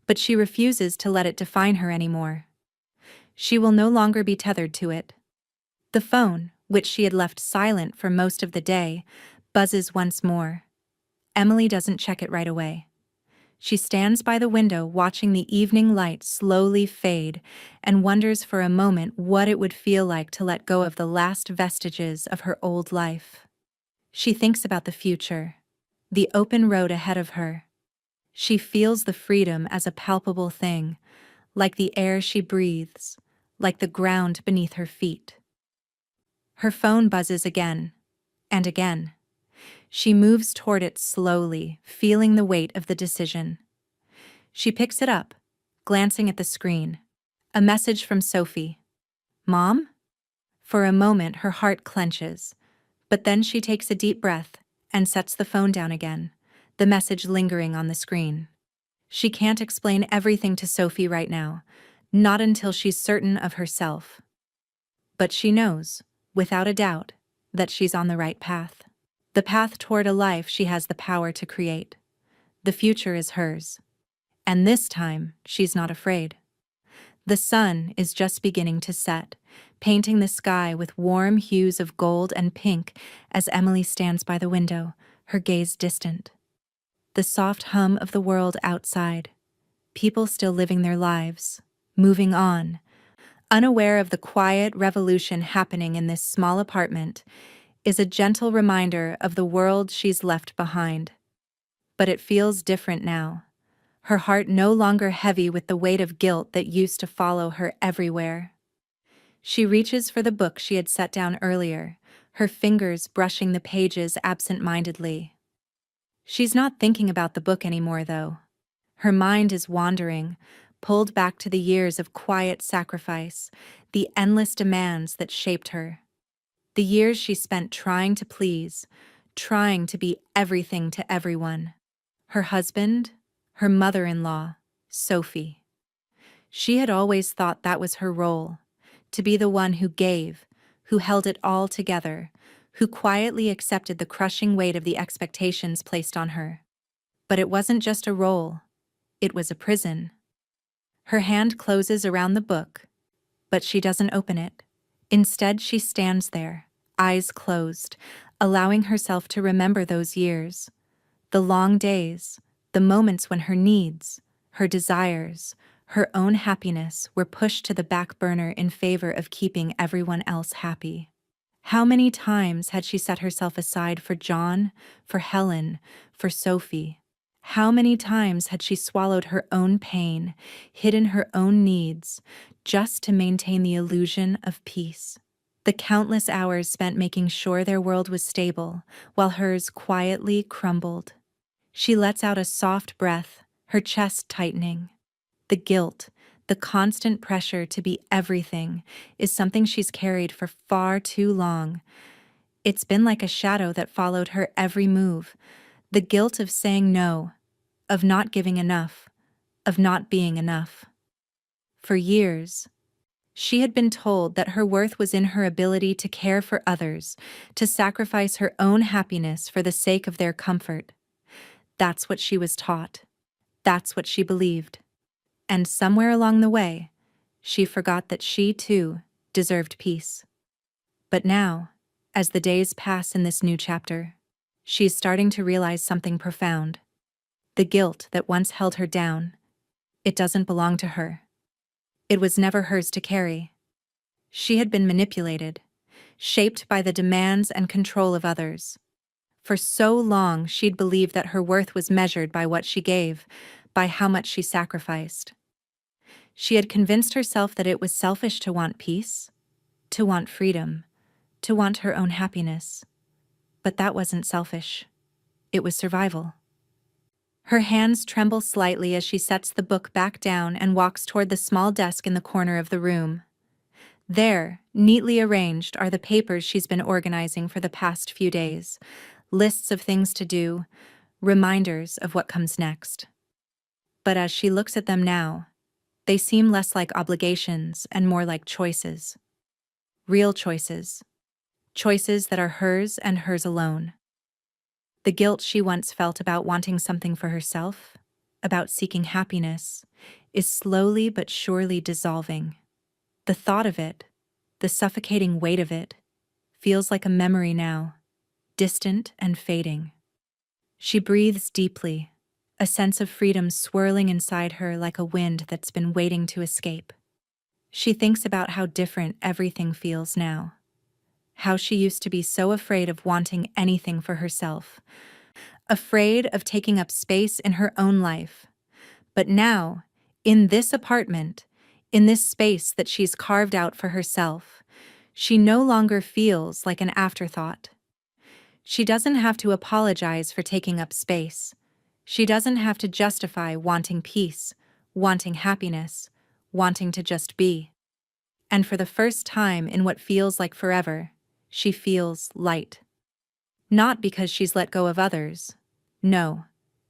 but she refuses to let it define her anymore. She will no longer be tethered to it. The phone, which she had left silent for most of the day, buzzes once more. Emily doesn't check it right away. She stands by the window watching the evening light slowly fade and wonders for a moment what it would feel like to let go of the last vestiges of her old life. She thinks about the future, the open road ahead of her. She feels the freedom as a palpable thing, like the air she breathes, like the ground beneath her feet. Her phone buzzes again, and again. She moves toward it slowly, feeling the weight of the decision. She picks it up, glancing at the screen. A message from Sophie. "Mom?" For a moment, her heart clenches, but then she takes a deep breath and sets the phone down again, the message lingering on the screen. She can't explain everything to Sophie right now, not until she's certain of herself. But she knows, without a doubt, that she's on the right path. The path toward a life she has the power to create. The future is hers. And this time, she's not afraid. The sun is just beginning to set, painting the sky with warm hues of gold and pink as Emily stands by the window, her gaze distant. The soft hum of the world outside. People still living their lives, moving on, unaware of the quiet revolution happening in this small apartment, is a gentle reminder of the world she's left behind. But it feels different now. Her heart no longer heavy with the weight of guilt that used to follow her everywhere. She reaches for the book she had set down earlier, her fingers brushing the pages absent-mindedly. She's not thinking about the book anymore, though. Her mind is wandering, pulled back to the years of quiet sacrifice, the endless demands that shaped her. The years she spent trying to please, trying to be everything to everyone. Her husband, her mother-in-law, Sophie. She had always thought that was her role, to be the one who gave, who held it all together, who quietly accepted the crushing weight of the expectations placed on her. But it wasn't just a role, it was a prison. Her hand closes around the book, but she doesn't open it. Instead, she stands there, eyes closed, allowing herself to remember those years. The long days, the moments when her needs, her desires, her own happiness were pushed to the back burner in favor of keeping everyone else happy. How many times had she set herself aside for John, for Helen, for Sophie? How many times had she swallowed her own pain, hidden her own needs, just to maintain the illusion of peace? The countless hours spent making sure their world was stable, while hers quietly crumbled. She lets out a soft breath, her chest tightening. The guilt, the constant pressure to be everything, is something she's carried for far too long. It's been like a shadow that followed her every move. The guilt of saying no, of not giving enough, of not being enough. For years, she had been told that her worth was in her ability to care for others, to sacrifice her own happiness for the sake of their comfort. That's what she was taught. That's what she believed. And somewhere along the way, she forgot that she, too, deserved peace. But now, as the days pass in this new chapter, she's starting to realize something profound. The guilt that once held her down, it doesn't belong to her. It was never hers to carry. She had been manipulated, shaped by the demands and control of others. For so long, she'd believed that her worth was measured by what she gave, by how much she sacrificed. She had convinced herself that it was selfish to want peace, to want freedom, to want her own happiness. But that wasn't selfish. It was survival. Her hands tremble slightly as she sets the book back down and walks toward the small desk in the corner of the room. There, neatly arranged, are the papers she's been organizing for the past few days, lists of things to do, reminders of what comes next. But as she looks at them now, they seem less like obligations and more like choices. Real choices. Choices that are hers and hers alone. The guilt she once felt about wanting something for herself, about seeking happiness, is slowly but surely dissolving. The thought of it, the suffocating weight of it, feels like a memory now, distant and fading. She breathes deeply, a sense of freedom swirling inside her like a wind that's been waiting to escape. She thinks about how different everything feels now. How she used to be so afraid of wanting anything for herself, afraid of taking up space in her own life. But now, in this apartment, in this space that she's carved out for herself, she no longer feels like an afterthought. She doesn't have to apologize for taking up space. She doesn't have to justify wanting peace, wanting happiness, wanting to just be. And for the first time in what feels like forever, she feels light. Not because she's let go of others. No,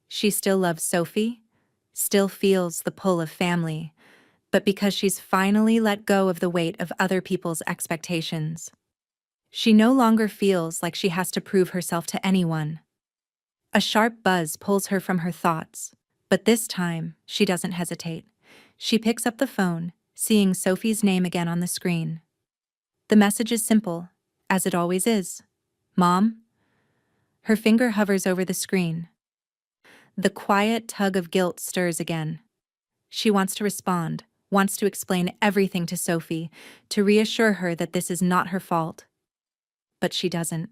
she still loves Sophie, still feels the pull of family, but because she's finally let go of the weight of other people's expectations. She no longer feels like she has to prove herself to anyone. A sharp buzz pulls her from her thoughts, but this time, she doesn't hesitate. She picks up the phone, seeing Sophie's name again on the screen. The message is simple, as it always is. Mom? Her finger hovers over the screen. The quiet tug of guilt stirs again. She wants to respond, wants to explain everything to Sophie, to reassure her that this is not her fault. But she doesn't.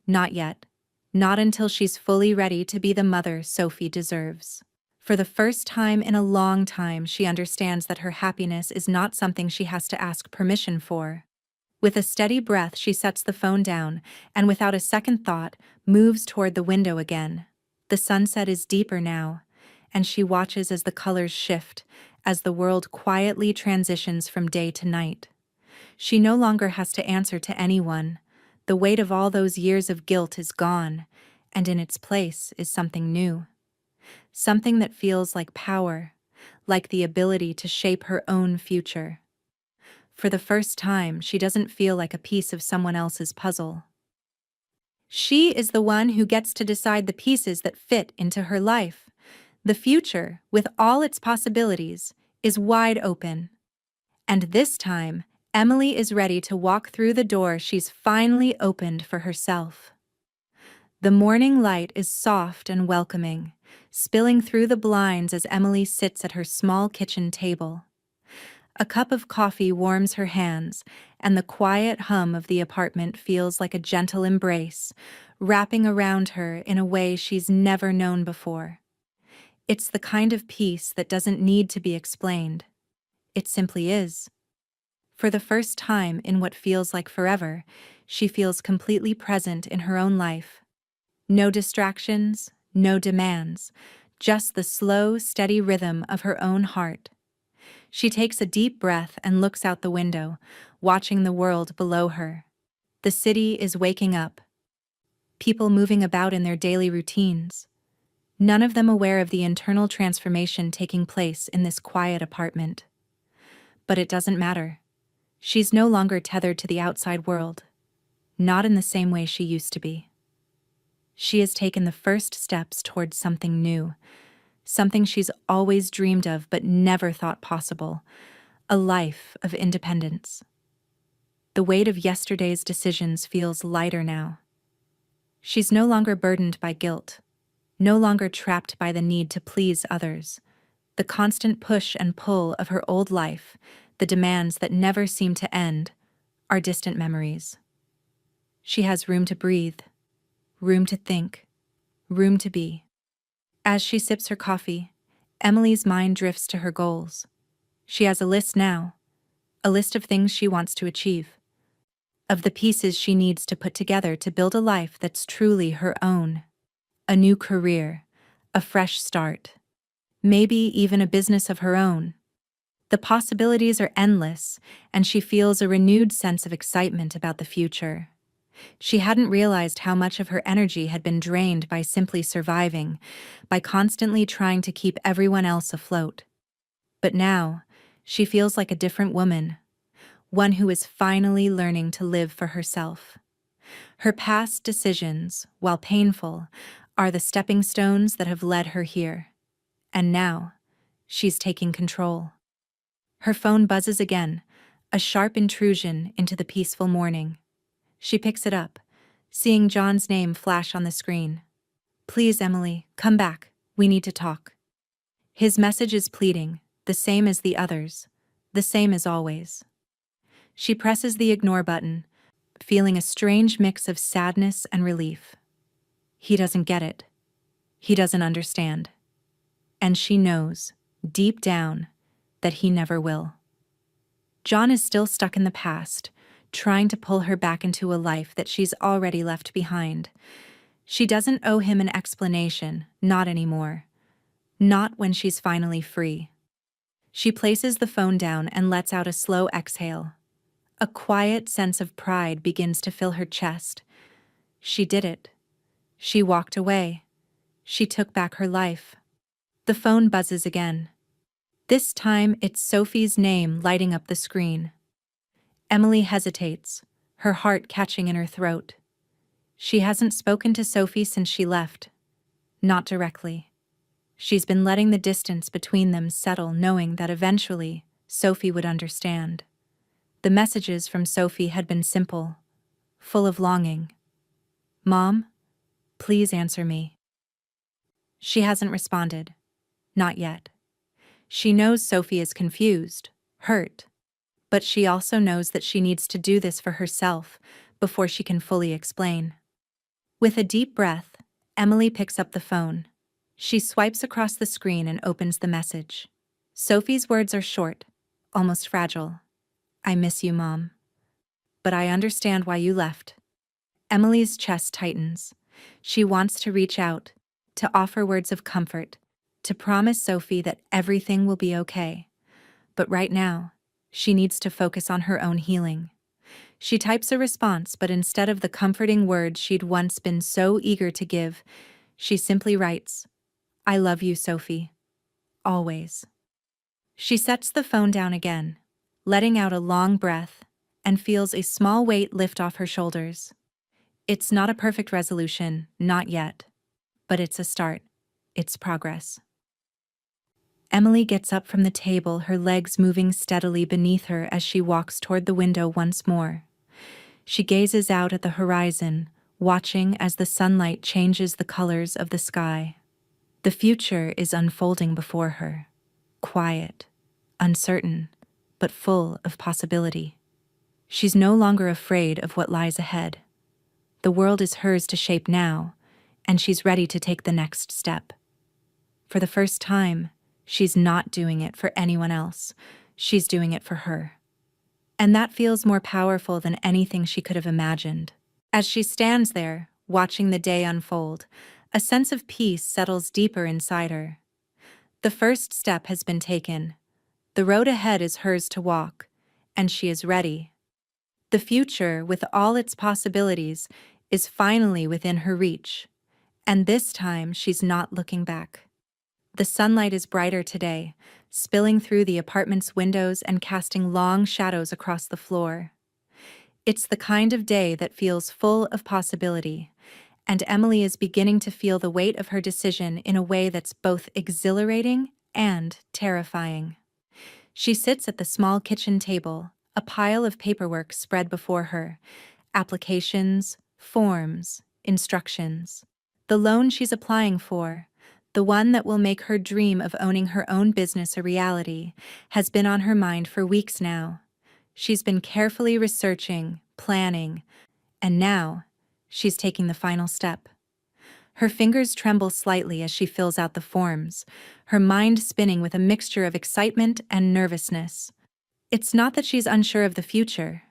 Not yet. Not until she's fully ready to be the mother Sophie deserves. For the first time in a long time, she understands that her happiness is not something she has to ask permission for. With a steady breath, she sets the phone down and, without a second thought, moves toward the window again. The sunset is deeper now, and she watches as the colors shift, as the world quietly transitions from day to night. She no longer has to answer to anyone. The weight of all those years of guilt is gone, and in its place is something new. Something that feels like power, like the ability to shape her own future. For the first time, she doesn't feel like a piece of someone else's puzzle. She is the one who gets to decide the pieces that fit into her life. The future, with all its possibilities, is wide open. And this time, Emily is ready to walk through the door she's finally opened for herself. The morning light is soft and welcoming, spilling through the blinds as Emily sits at her small kitchen table. A cup of coffee warms her hands, and the quiet hum of the apartment feels like a gentle embrace, wrapping around her in a way she's never known before. It's the kind of peace that doesn't need to be explained. It simply is. For the first time in what feels like forever, she feels completely present in her own life. No distractions, no demands, just the slow, steady rhythm of her own heart. She takes a deep breath and looks out the window, watching the world below her. The city is waking up. People moving about in their daily routines. None of them aware of the internal transformation taking place in this quiet apartment. But it doesn't matter. She's no longer tethered to the outside world. Not in the same way she used to be. She has taken the first steps towards something new. Something she's always dreamed of but never thought possible, a life of independence. The weight of yesterday's decisions feels lighter now. She's no longer burdened by guilt, no longer trapped by the need to please others. The constant push and pull of her old life, the demands that never seem to end, are distant memories. She has room to breathe, room to think, room to be. As she sips her coffee, Emily's mind drifts to her goals. She has a list now, a list of things she wants to achieve, of the pieces she needs to put together to build a life that's truly her own. A new career, a fresh start, maybe even a business of her own. The possibilities are endless, and she feels a renewed sense of excitement about the future. She hadn't realized how much of her energy had been drained by simply surviving, by constantly trying to keep everyone else afloat. But now, she feels like a different woman, one who is finally learning to live for herself. Her past decisions, while painful, are the stepping stones that have led her here. And now, she's taking control. Her phone buzzes again, a sharp intrusion into the peaceful morning. She picks it up, seeing John's name flash on the screen. "Please, Emily, come back. We need to talk." His message is pleading, the same as the others, the same as always. She presses the ignore button, feeling a strange mix of sadness and relief. He doesn't get it. He doesn't understand. And she knows, deep down, that he never will. John is still stuck in the past, trying to pull her back into a life that she's already left behind. She doesn't owe him an explanation, not anymore. Not when she's finally free. She places the phone down and lets out a slow exhale. A quiet sense of pride begins to fill her chest. She did it. She walked away. She took back her life. The phone buzzes again. This time it's Sophie's name lighting up the screen. Emily hesitates, her heart catching in her throat. She hasn't spoken to Sophie since she left. Not directly. She's been letting the distance between them settle, knowing that eventually Sophie would understand. The messages from Sophie had been simple, full of longing. "Mom, please answer me." She hasn't responded. Not yet. She knows Sophie is confused, hurt, but she also knows that she needs to do this for herself before she can fully explain. With a deep breath, Emily picks up the phone. She swipes across the screen and opens the message. Sophie's words are short, almost fragile. "I miss you, Mom. But I understand why you left." Emily's chest tightens. She wants to reach out, to offer words of comfort, to promise Sophie that everything will be okay. But right now, she needs to focus on her own healing. She types a response, but instead of the comforting words she'd once been so eager to give, she simply writes, "I love you, Sophie. Always." She sets the phone down again, letting out a long breath, and feels a small weight lift off her shoulders. It's not a perfect resolution, not yet. But it's a start. It's progress. Emily gets up from the table, her legs moving steadily beneath her as she walks toward the window once more. She gazes out at the horizon, watching as the sunlight changes the colors of the sky. The future is unfolding before her, quiet, uncertain, but full of possibility. She's no longer afraid of what lies ahead. The world is hers to shape now, and she's ready to take the next step. For the first time, she's not doing it for anyone else. She's doing it for her. And that feels more powerful than anything she could have imagined. As she stands there, watching the day unfold, a sense of peace settles deeper inside her. The first step has been taken. The road ahead is hers to walk, and she is ready. The future, with all its possibilities, is finally within her reach. And this time, she's not looking back. The sunlight is brighter today, spilling through the apartment's windows and casting long shadows across the floor. It's the kind of day that feels full of possibility, and Emily is beginning to feel the weight of her decision in a way that's both exhilarating and terrifying. She sits at the small kitchen table, a pile of paperwork spread before her, applications, forms, instructions. The loan she's applying for, the one that will make her dream of owning her own business a reality, has been on her mind for weeks now. She's been carefully researching, planning, and now she's taking the final step. Her fingers tremble slightly as she fills out the forms, her mind spinning with a mixture of excitement and nervousness. It's not that she's unsure of the future.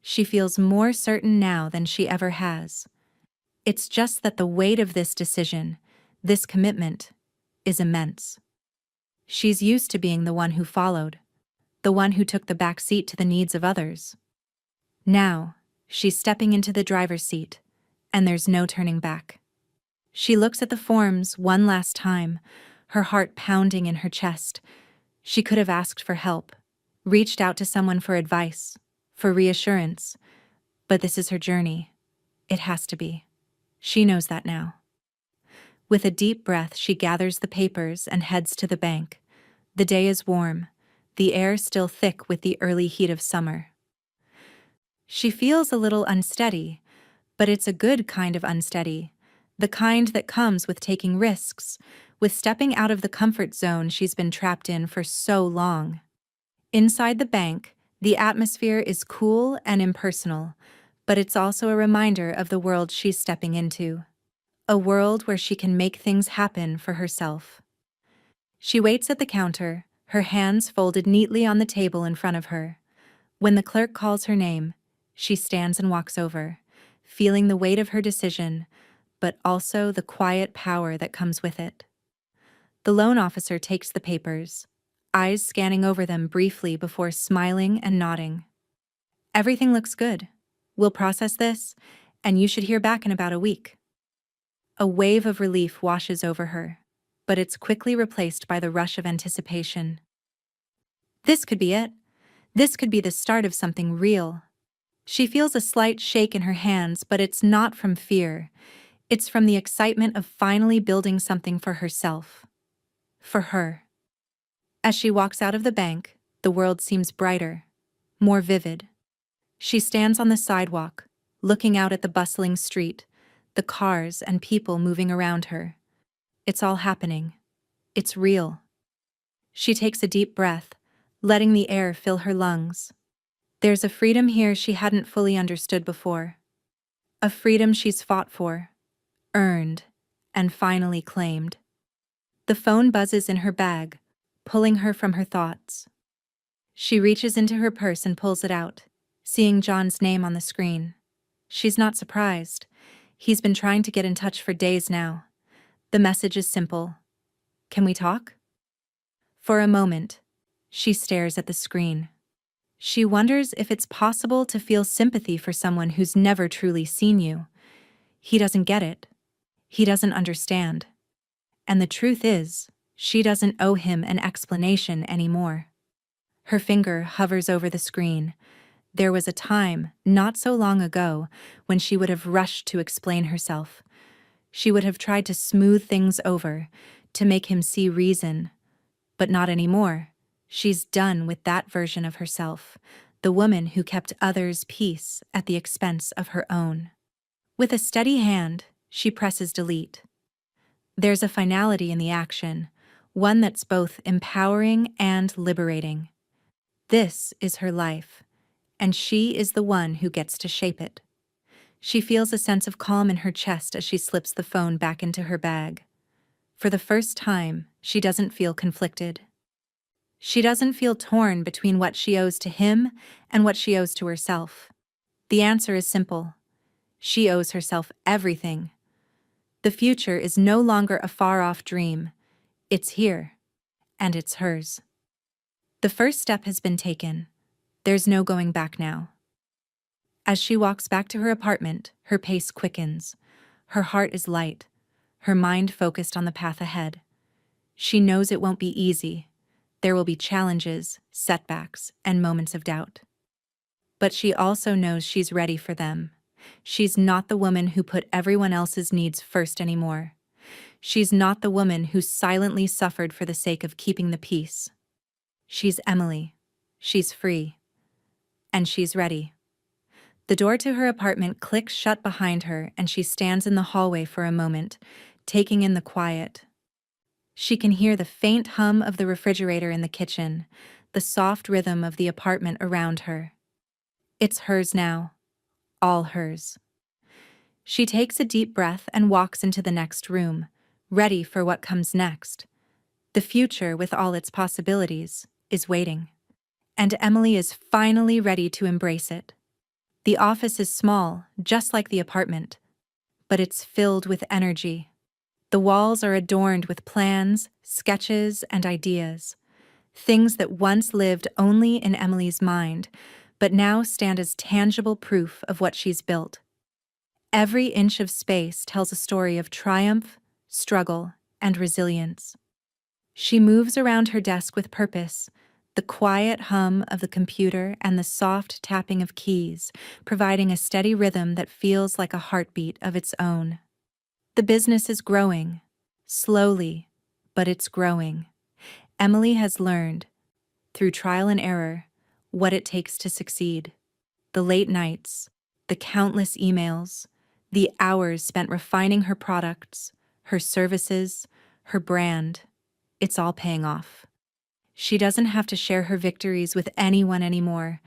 She feels more certain now than she ever has. It's just that the weight of this decision, this commitment, is immense. She's used to being the one who followed, the one who took the back seat to the needs of others. Now, she's stepping into the driver's seat, and there's no turning back. She looks at the forms one last time, her heart pounding in her chest. She could have asked for help, reached out to someone for advice, for reassurance, but this is her journey. It has to be. She knows that now. With a deep breath, she gathers the papers and heads to the bank. The day is warm, the air still thick with the early heat of summer. She feels a little unsteady, but it's a good kind of unsteady, the kind that comes with taking risks, with stepping out of the comfort zone she's been trapped in for so long. Inside the bank, the atmosphere is cool and impersonal, but it's also a reminder of the world she's stepping into. A world where she can make things happen for herself. She waits at the counter, her hands folded neatly on the table in front of her. When the clerk calls her name, she stands and walks over, feeling the weight of her decision, but also the quiet power that comes with it. The loan officer takes the papers, eyes scanning over them briefly before smiling and nodding. "Everything looks good. We'll process this, and you should hear back in about a week." A wave of relief washes over her. but it's quickly replaced by the rush of anticipation. This could be it. This could be the start of something real. She feels a slight shake in her hands, but it's not from fear. It's from the excitement of finally building something for herself. For her. As she walks out of the bank, the world seems brighter, more vivid. She stands on the sidewalk, looking out at the bustling street, the cars and people moving around her. It's all happening. It's real. She takes a deep breath, letting the air fill her lungs. There's a freedom here she hadn't fully understood before. A freedom she's fought for, earned, and finally claimed. The phone buzzes in her bag, pulling her from her thoughts. She reaches into her purse and pulls it out, seeing John's name on the screen. She's not surprised. He's been trying to get in touch for days now. The message is simple. Can we talk? For a moment, she stares at the screen. She wonders if it's possible to feel sympathy for someone who's never truly seen you. He doesn't get it. He doesn't understand. And the truth is, she doesn't owe him an explanation anymore. Her finger hovers over the screen. There was a time, not so long ago, when she would have rushed to explain herself. She would have tried to smooth things over, to make him see reason. But not anymore. She's done with that version of herself, the woman who kept others' peace at the expense of her own. With a steady hand, she presses delete. There's a finality in the action, one that's both empowering and liberating. This is her life, and she is the one who gets to shape it. She feels a sense of calm in her chest as she slips the phone back into her bag. For the first time, she doesn't feel conflicted. She doesn't feel torn between what she owes to him and what she owes to herself. The answer is simple. She owes herself everything. The future is no longer a far-off dream. It's here, and it's hers. The first step has been taken. There's no going back now. As she walks back to her apartment, her pace quickens. Her heart is light, her mind focused on the path ahead. She knows it won't be easy. There will be challenges, setbacks, and moments of doubt. But she also knows she's ready for them. She's not the woman who put everyone else's needs first anymore. She's not the woman who silently suffered for the sake of keeping the peace. She's Emily. She's free. And she's ready. The door to her apartment clicks shut behind her, and she stands in the hallway for a moment, taking in the quiet. She can hear the faint hum of the refrigerator in the kitchen, the soft rhythm of the apartment around her. It's hers now. All hers. She takes a deep breath and walks into the next room, ready for what comes next. The future, with all its possibilities, is waiting. And Emily is finally ready to embrace it. The office is small, just like the apartment, but it's filled with energy. The walls are adorned with plans, sketches, and ideas, things that once lived only in Emily's mind, but now stand as tangible proof of what she's built. Every inch of space tells a story of triumph, struggle, and resilience. She moves around her desk with purpose, the quiet hum of the computer and the soft tapping of keys, providing a steady rhythm that feels like a heartbeat of its own. The business is growing, slowly, but it's growing. Emily has learned, through trial and error, what it takes to succeed. The late nights, the countless emails, the hours spent refining her products, her services, her brand, it's all paying off. She doesn't have to share her victories with anyone anymore,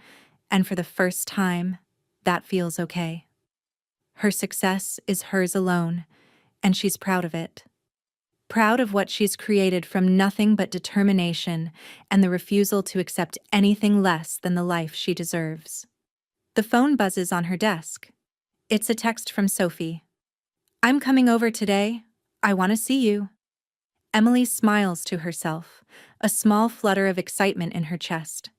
and for the first time, that feels okay. Her success is hers alone, and she's proud of it. Proud of what she's created from nothing but determination and the refusal to accept anything less than the life she deserves. The phone buzzes on her desk. It's a text from Sophie. "I'm coming over today. I want to see you." Emily smiles to herself, a small flutter of excitement in her chest.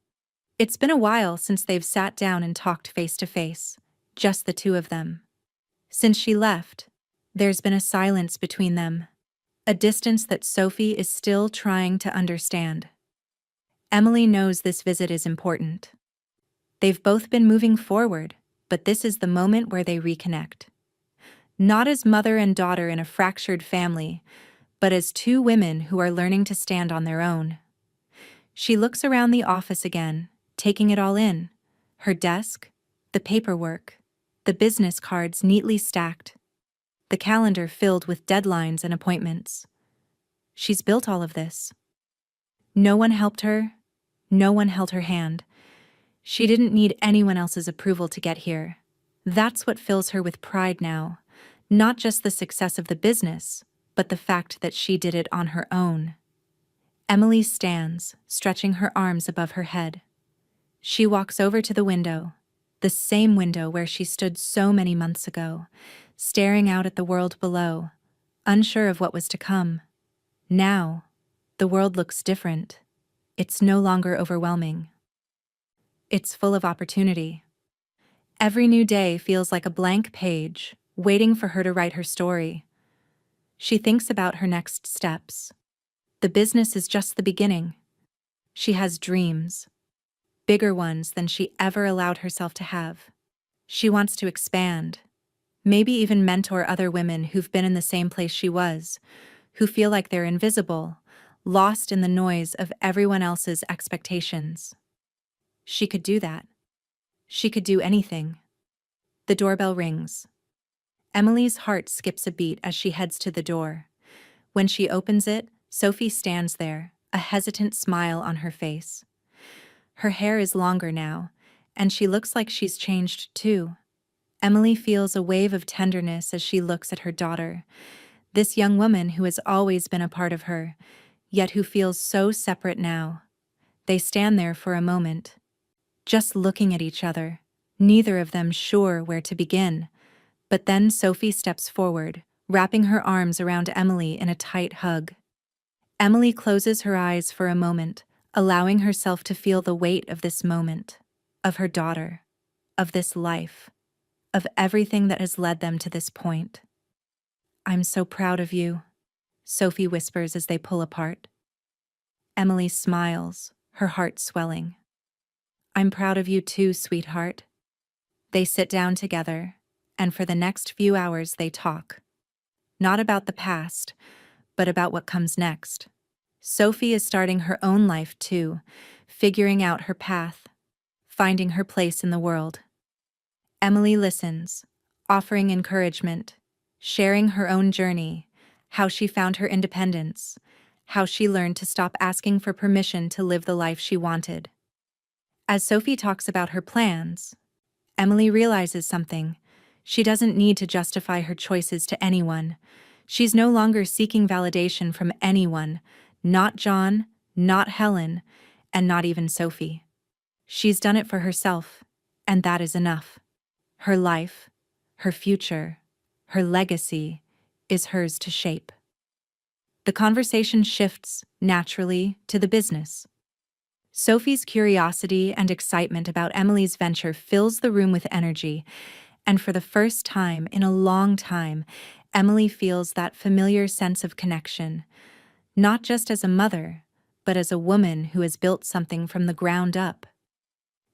It's been a while since they've sat down and talked face to face, just the two of them. Since she left, there's been a silence between them, a distance that Sophie is still trying to understand. Emily knows this visit is important. They've both been moving forward, but this is the moment where they reconnect. Not as mother and daughter in a fractured family, but as two women who are learning to stand on their own. She looks around the office again, taking it all in. Her desk, the paperwork, the business cards neatly stacked, the calendar filled with deadlines and appointments. She's built all of this. No one helped her. No one held her hand. She didn't need anyone else's approval to get here. That's what fills her with pride now. Not just the success of the business, but the fact that she did it on her own. Emily stands, stretching her arms above her head. She walks over to the window, the same window where she stood so many months ago, staring out at the world below, unsure of what was to come. Now, the world looks different. It's no longer overwhelming. It's full of opportunity. Every new day feels like a blank page, waiting for her to write her story. She thinks about her next steps. The business is just the beginning. She has dreams, bigger ones than she ever allowed herself to have. She wants to expand, maybe even mentor other women who've been in the same place she was, who feel like they're invisible, lost in the noise of everyone else's expectations. She could do that. She could do anything. The doorbell rings. Emily's heart skips a beat as she heads to the door. When she opens it, Sophie stands there, a hesitant smile on her face. Her hair is longer now, and she looks like she's changed too. Emily feels a wave of tenderness as she looks at her daughter, this young woman who has always been a part of her, yet who feels so separate now. They stand there for a moment, just looking at each other, neither of them sure where to begin. But then Sophie steps forward, wrapping her arms around Emily in a tight hug. Emily closes her eyes for a moment, allowing herself to feel the weight of this moment, of her daughter, of this life, of everything that has led them to this point. "I'm so proud of you," Sophie whispers as they pull apart. Emily smiles, her heart swelling. "I'm proud of you too, sweetheart." They sit down together, and for the next few hours they talk. Not about the past, but about what comes next. Sophie is starting her own life too, figuring out her path, finding her place in the world. Emily listens, offering encouragement, sharing her own journey, how she found her independence, how she learned to stop asking for permission to live the life she wanted. As Sophie talks about her plans, Emily realizes something. She doesn't need to justify her choices to anyone. She's no longer seeking validation from anyone, not John, not Helen, and not even Sophie. She's done it for herself, and that is enough. Her life, her future, her legacy is hers to shape. The conversation shifts, naturally, to the business. Sophie's curiosity and excitement about Emily's venture fills the room with energy, and for the first time in a long time, Emily feels that familiar sense of connection, not just as a mother, but as a woman who has built something from the ground up.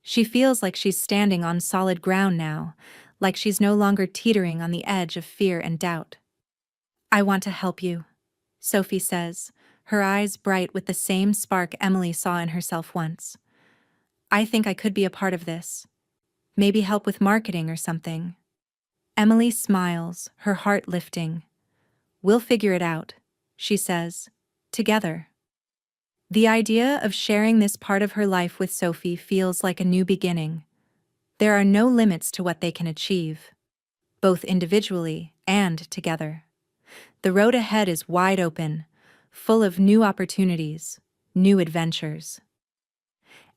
She feels like she's standing on solid ground now, like she's no longer teetering on the edge of fear and doubt. "I want to help you," Sophie says, her eyes bright with the same spark Emily saw in herself once. "I think I could be a part of this. Maybe help with marketing or something." Emily smiles, her heart lifting. "We'll figure it out," she says, "together." The idea of sharing this part of her life with Sophie feels like a new beginning. There are no limits to what they can achieve, both individually and together. The road ahead is wide open, full of new opportunities, new adventures.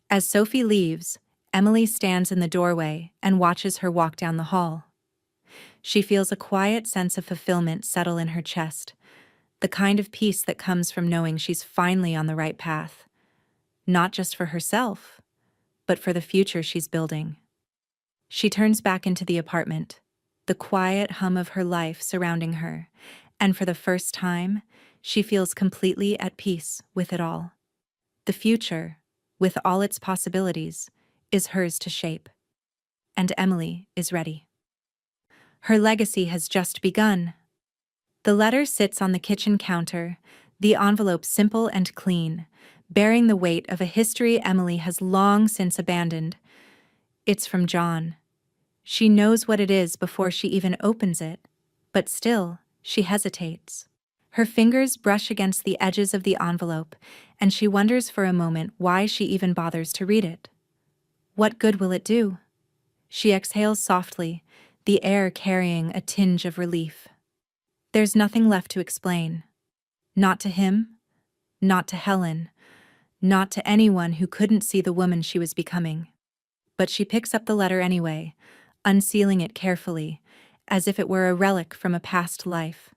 As Sophie leaves, Emily stands in the doorway and watches her walk down the hall. She feels a quiet sense of fulfillment settle in her chest, the kind of peace that comes from knowing she's finally on the right path, not just for herself, but for the future she's building. She turns back into the apartment, the quiet hum of her life surrounding her, and for the first time, She feels completely at peace with it all. The future, with all its possibilities, is hers to shape. And Emily is ready. Her legacy has just begun. The letter sits on the kitchen counter, the envelope simple and clean, bearing the weight of a history Emily has long since abandoned. It's from John. She knows what it is before she even opens it, but still, she hesitates. Her fingers brush against the edges of the envelope, and she wonders for a moment why she even bothers to read it. What good will it do? She exhales softly, the air carrying a tinge of relief. There's nothing left to explain. Not to him, not to Helen, not to anyone who couldn't see the woman she was becoming. But she picks up the letter anyway, unsealing it carefully, as if it were a relic from a past life.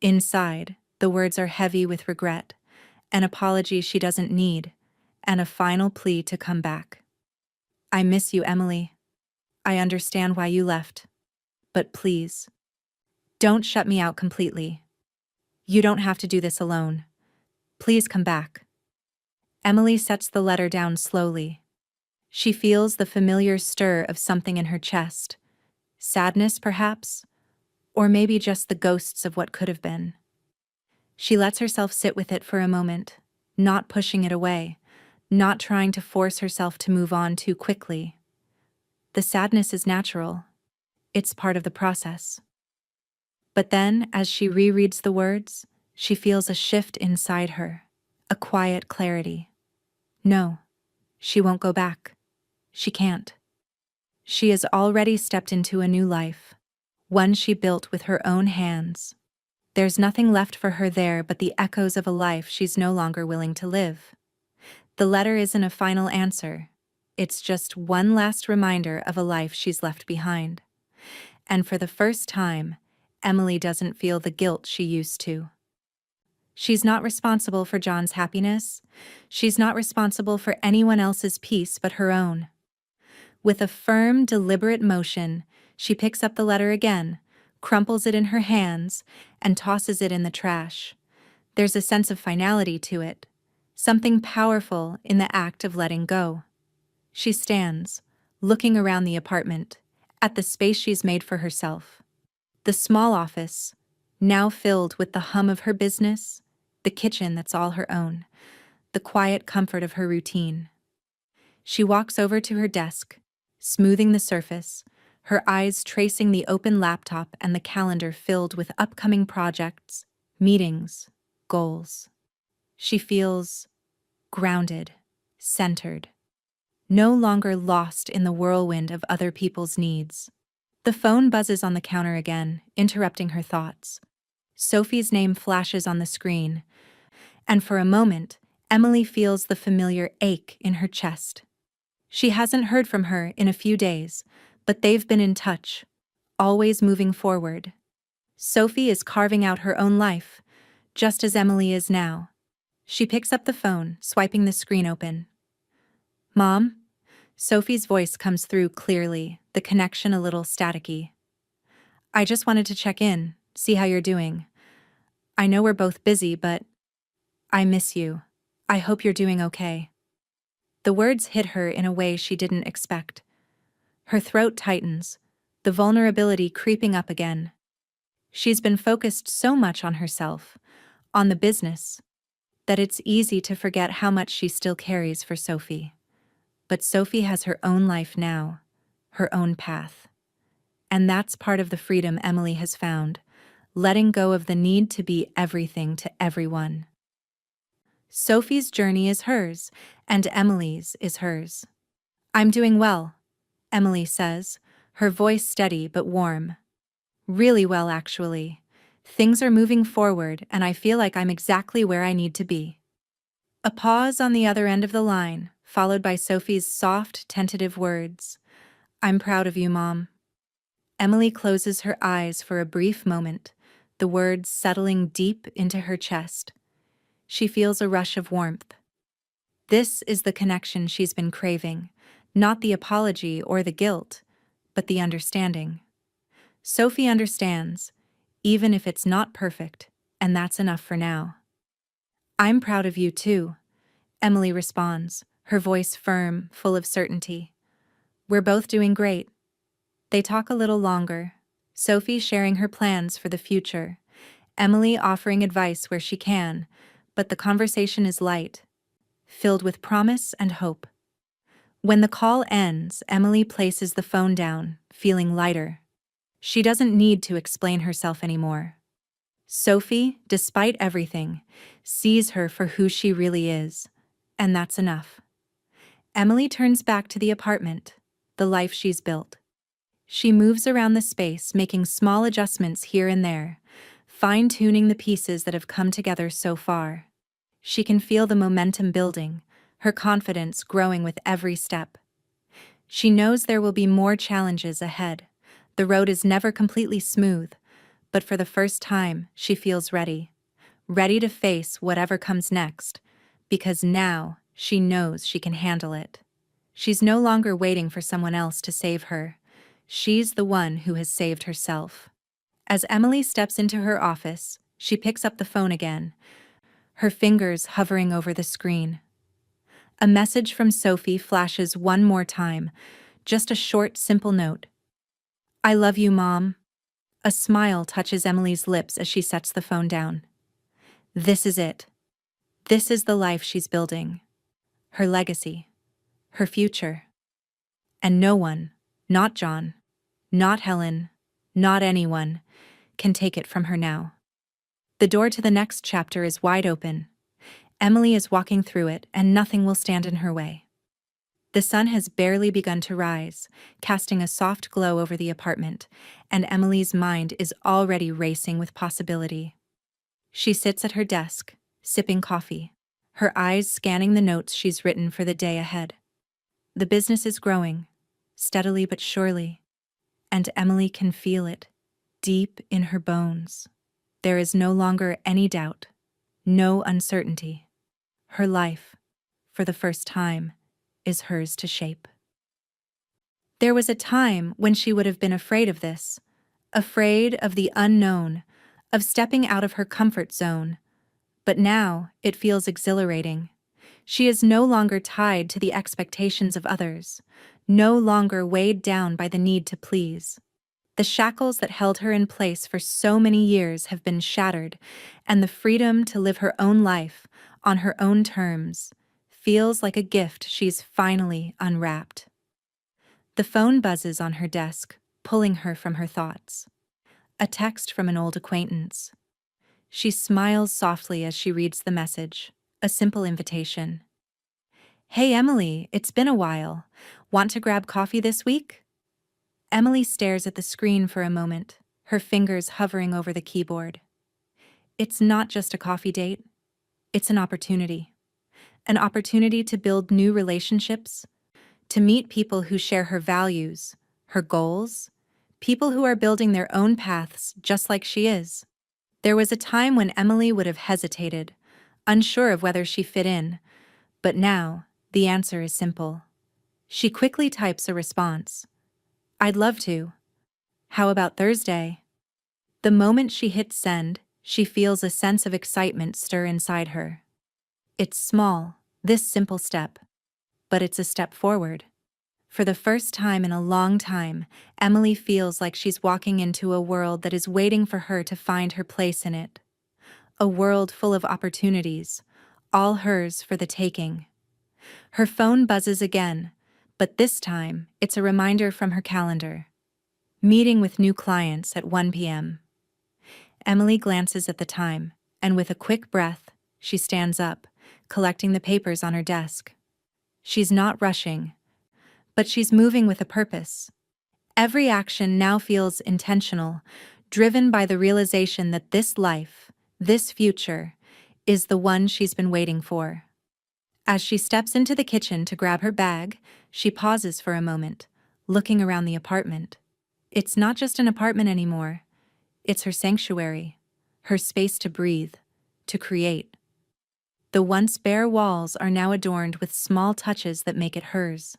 Inside, the words are heavy with regret, an apology she doesn't need, and a final plea to come back. I miss you, Emily. I understand why you left. But please, don't shut me out completely. You don't have to do this alone. Please come back. Emily sets the letter down slowly. She feels the familiar stir of something in her chest. Sadness, perhaps? Or maybe just the ghosts of what could have been. She lets herself sit with it for a moment, not pushing it away, not trying to force herself to move on too quickly. The sadness is natural. It's part of the process. But then, as she rereads the words, she feels a shift inside her, a quiet clarity. No, she won't go back. She can't. She has already stepped into a new life, one she built with her own hands. There's nothing left for her there but the echoes of a life she's no longer willing to live. The letter isn't a final answer. It's just one last reminder of a life she's left behind. And for the first time, Emily doesn't feel the guilt she used to. She's not responsible for John's happiness. She's not responsible for anyone else's peace but her own. With a firm, deliberate motion, she picks up the letter again, crumples it in her hands, and tosses it in the trash. There's a sense of finality to it, something powerful in the act of letting go. She stands, looking around the apartment, at the space she's made for herself. The small office, now filled with the hum of her business, the kitchen that's all her own, the quiet comfort of her routine. She walks over to her desk, smoothing the surface, her eyes tracing the open laptop and the calendar filled with upcoming projects, meetings, goals. She feels grounded, centered, no longer lost in the whirlwind of other people's needs. The phone buzzes on the counter again, interrupting her thoughts. Sophie's name flashes on the screen, and for a moment, Emily feels the familiar ache in her chest. She hasn't heard from her in a few days, but they've been in touch, always moving forward. Sophie is carving out her own life, just as Emily is now. She picks up the phone, swiping the screen open. Mom? Sophie's voice comes through clearly, the connection a little staticky. I just wanted to check in, see how you're doing. I know we're both busy, but I miss you. I hope you're doing okay. The words hit her in a way she didn't expect. Her throat tightens, the vulnerability creeping up again. She's been focused so much on herself, on the business, that it's easy to forget how much she still carries for Sophie. But Sophie has her own life now, her own path. And that's part of the freedom Emily has found, letting go of the need to be everything to everyone. Sophie's journey is hers, and Emily's is hers. I'm doing well, Emily says, her voice steady but warm. Really well, actually. Things are moving forward, and I feel like I'm exactly where I need to be. A pause on the other end of the line, followed by Sophie's soft, tentative words. I'm proud of you, Mom. Emily closes her eyes for a brief moment, the words settling deep into her chest. She feels a rush of warmth. This is the connection she's been craving, not the apology or the guilt, but the understanding. Sophie understands, even if it's not perfect, and that's enough for now. I'm proud of you too, Emily responds, her voice firm, full of certainty. We're both doing great. They talk a little longer, Sophie sharing her plans for the future, Emily offering advice where she can, but the conversation is light, filled with promise and hope. When the call ends, Emily places the phone down, feeling lighter. She doesn't need to explain herself anymore. Sophie, despite everything, sees her for who she really is, and that's enough. Emily turns back to the apartment, the life she's built. She moves around the space, making small adjustments here and there, fine-tuning the pieces that have come together so far. She can feel the momentum building, her confidence growing with every step. She knows there will be more challenges ahead. The road is never completely smooth, but for the first time, she feels ready. Ready to face whatever comes next, because now she knows she can handle it. She's no longer waiting for someone else to save her. She's the one who has saved herself. As Emily steps into her office, she picks up the phone again, her fingers hovering over the screen. A message from Sophie flashes one more time, just a short, simple note. I love you, Mom. A smile touches Emily's lips as she sets the phone down. This is it. This is the life she's building. Her legacy. Her future. And no one, not John, not Helen, not anyone, can take it from her now. The door to the next chapter is wide open. Emily is walking through it, and nothing will stand in her way. The sun has barely begun to rise, casting a soft glow over the apartment, and Emily's mind is already racing with possibility. She sits at her desk, sipping coffee, her eyes scanning the notes she's written for the day ahead. The business is growing, steadily but surely, and Emily can feel it, deep in her bones. There is no longer any doubt, no uncertainty. Her life, for the first time, is hers to shape. There was a time when she would have been afraid of this, afraid of the unknown, of stepping out of her comfort zone. But now it feels exhilarating. She is no longer tied to the expectations of others, no longer weighed down by the need to please. The shackles that held her in place for so many years have been shattered, and the freedom to live her own life, on her own terms, feels like a gift she's finally unwrapped. The phone buzzes on her desk, pulling her from her thoughts. A text from an old acquaintance. She smiles softly as she reads the message, a simple invitation. Hey Emily, it's been a while. Want to grab coffee this week? Emily stares at the screen for a moment, her fingers hovering over the keyboard. It's not just a coffee date. It's an opportunity. An opportunity to build new relationships, to meet people who share her values, her goals, people who are building their own paths just like she is. There was a time when Emily would have hesitated, unsure of whether she fit in, but now the answer is simple. She quickly types a response. I'd love to. How about Thursday? The moment she hits send, she feels a sense of excitement stir inside her. It's small, this simple step, but it's a step forward. For the first time in a long time, Emily feels like she's walking into a world that is waiting for her to find her place in it. A world full of opportunities, all hers for the taking. Her phone buzzes again, but this time it's a reminder from her calendar. Meeting with new clients at 1 p.m. Emily glances at the time, and with a quick breath, she stands up, collecting the papers on her desk. She's not rushing, but she's moving with a purpose. Every action now feels intentional, driven by the realization that this life, this future, is the one she's been waiting for. As she steps into the kitchen to grab her bag, she pauses for a moment, looking around the apartment. It's not just an apartment anymore. It's her sanctuary, her space to breathe, to create. The once bare walls are now adorned with small touches that make it hers.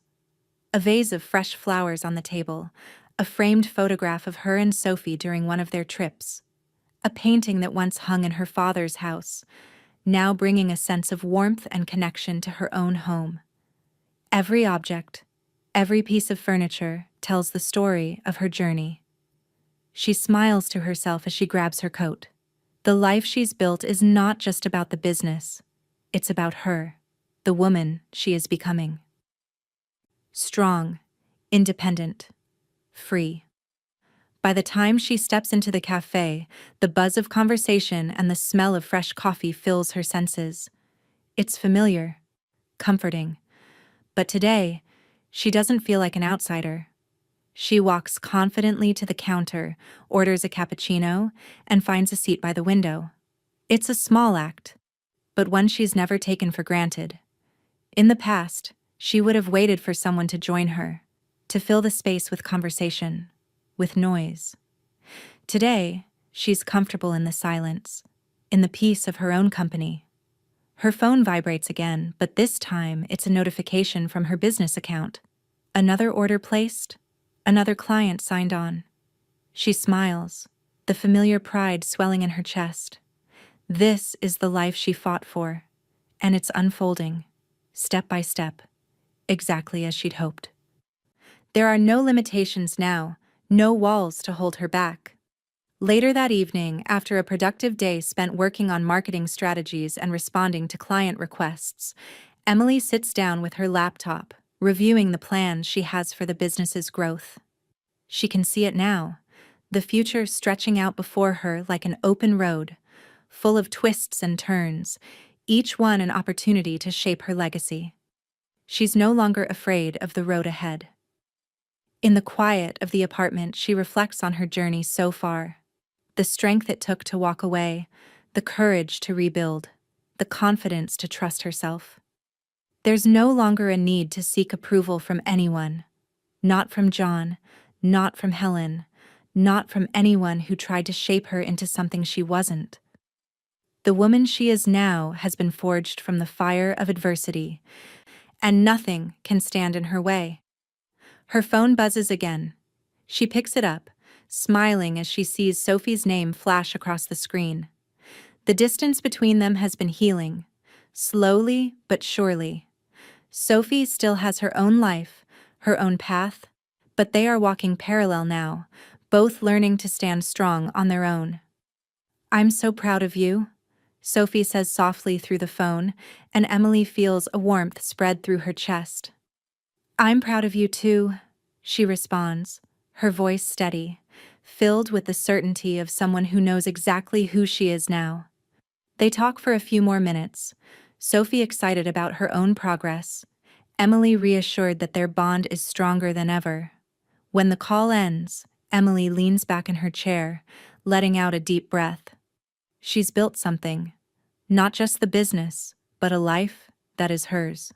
A vase of fresh flowers on the table, a framed photograph of her and Sophie during one of their trips, a painting that once hung in her father's house, now bringing a sense of warmth and connection to her own home. Every object, every piece of furniture tells the story of her journey. She smiles to herself as she grabs her coat. The life she's built is not just about the business. It's about her, the woman she is becoming. Strong, independent, free. By the time she steps into the cafe, the buzz of conversation and the smell of fresh coffee fills her senses. It's familiar, comforting. But today, she doesn't feel like an outsider. She walks confidently to the counter, orders a cappuccino, and finds a seat by the window. It's a small act, but one she's never taken for granted. In the past, she would have waited for someone to join her, to fill the space with conversation, with noise. Today, she's comfortable in the silence, in the peace of her own company. Her phone vibrates again, but this time it's a notification from her business account. Another order placed, another client signed on. She smiles, the familiar pride swelling in her chest. This is the life she fought for, and it's unfolding, step by step, exactly as she'd hoped. There are no limitations now, no walls to hold her back. Later that evening, after a productive day spent working on marketing strategies and responding to client requests, Emily sits down with her laptop, reviewing the plans she has for the business's growth. She can see it now, the future stretching out before her like an open road, full of twists and turns, each one an opportunity to shape her legacy. She's no longer afraid of the road ahead. In the quiet of the apartment, she reflects on her journey so far. The strength it took to walk away, the courage to rebuild, the confidence to trust herself. There's no longer a need to seek approval from anyone. Not from John, not from Helen, not from anyone who tried to shape her into something she wasn't. The woman she is now has been forged from the fire of adversity, and nothing can stand in her way. Her phone buzzes again. She picks it up, smiling as she sees Sophie's name flash across the screen. The distance between them has been healing, slowly but surely. Sophie still has her own life, her own path, but they are walking parallel now, both learning to stand strong on their own. "I'm so proud of you," Sophie says softly through the phone, and Emily feels a warmth spread through her chest. "I'm proud of you too," she responds, her voice steady, filled with the certainty of someone who knows exactly who she is now. They talk for a few more minutes, Sophie excited about her own progress, Emily reassured that their bond is stronger than ever. When the call ends, Emily leans back in her chair, letting out a deep breath. She's built something, not just the business, but a life that is hers.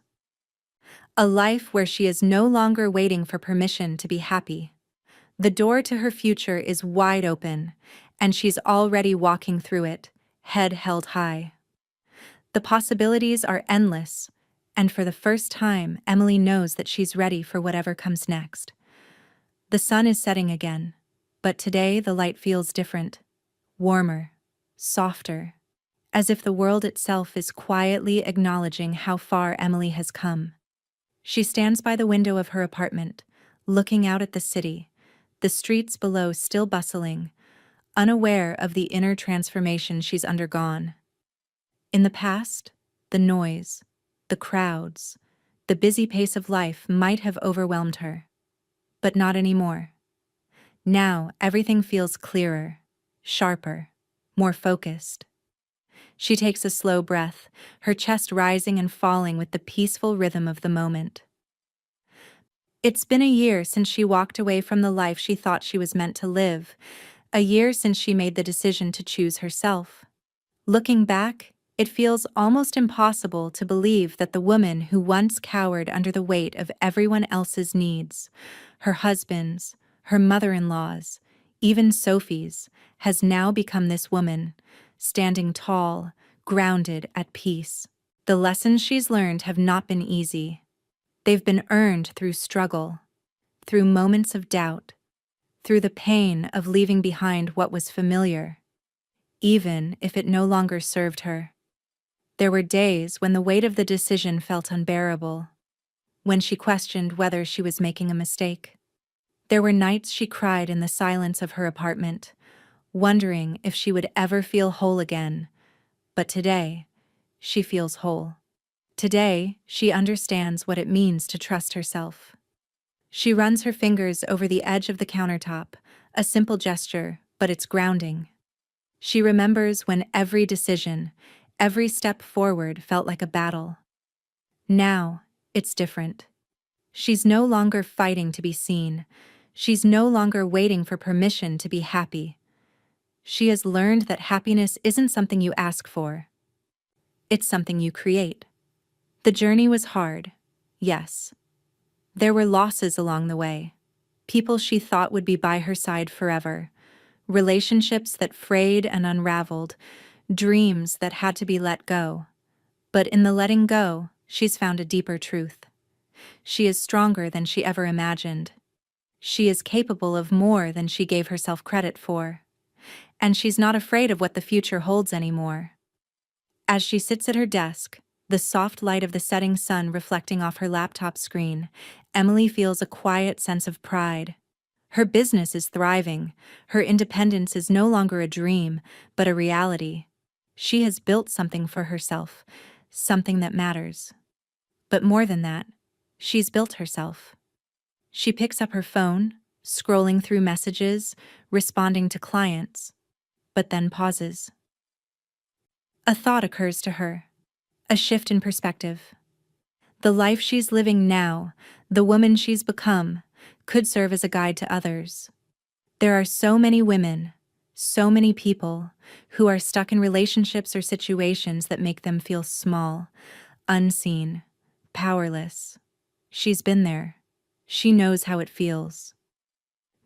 A life where she is no longer waiting for permission to be happy. The door to her future is wide open, and she's already walking through it, head held high. The possibilities are endless, and for the first time, Emily knows that she's ready for whatever comes next. The sun is setting again, but today the light feels different, warmer, softer, as if the world itself is quietly acknowledging how far Emily has come. She stands by the window of her apartment, looking out at the city, the streets below still bustling, unaware of the inner transformation she's undergone. In the past, the noise, the crowds, the busy pace of life might have overwhelmed her. But not anymore. Now, everything feels clearer, sharper, more focused. She takes a slow breath, her chest rising and falling with the peaceful rhythm of the moment. It's been a year since she walked away from the life she thought she was meant to live, a year since she made the decision to choose herself. Looking back, it feels almost impossible to believe that the woman who once cowered under the weight of everyone else's needs, her husband's, her mother-in-law's, even Sophie's, has now become this woman, standing tall, grounded, at peace. The lessons she's learned have not been easy. They've been earned through struggle, through moments of doubt, through the pain of leaving behind what was familiar. even if it no longer served her. There were days when the weight of the decision felt unbearable, when she questioned whether she was making a mistake. There were nights she cried in the silence of her apartment, wondering if she would ever feel whole again. But today, she feels whole. Today, she understands what it means to trust herself. She runs her fingers over the edge of the countertop, a simple gesture, but it's grounding. She remembers when every decision, every step forward felt like a battle. Now, it's different. She's no longer fighting to be seen. She's no longer waiting for permission to be happy. She has learned that happiness isn't something you ask for. It's something you create. The journey was hard, yes. There were losses along the way. People she thought would be by her side forever. Relationships that frayed and unraveled. Dreams that had to be let go. But in the letting go, she's found a deeper truth. She is stronger than she ever imagined. She is capable of more than she gave herself credit for. And she's not afraid of what the future holds anymore. As she sits at her desk, the soft light of the setting sun reflecting off her laptop screen, Emily feels a quiet sense of pride. Her business is thriving. Her independence is no longer a dream, but a reality. She has built something for herself, something that matters. But more than that, she's built herself. She picks up her phone, scrolling through messages, responding to clients, but then pauses. A thought occurs to her, a shift in perspective. The life she's living now, the woman she's become, could serve as a guide to others. There are so many women, so many people, who are stuck in relationships or situations that make them feel small, unseen, powerless. She's been there. She knows how it feels.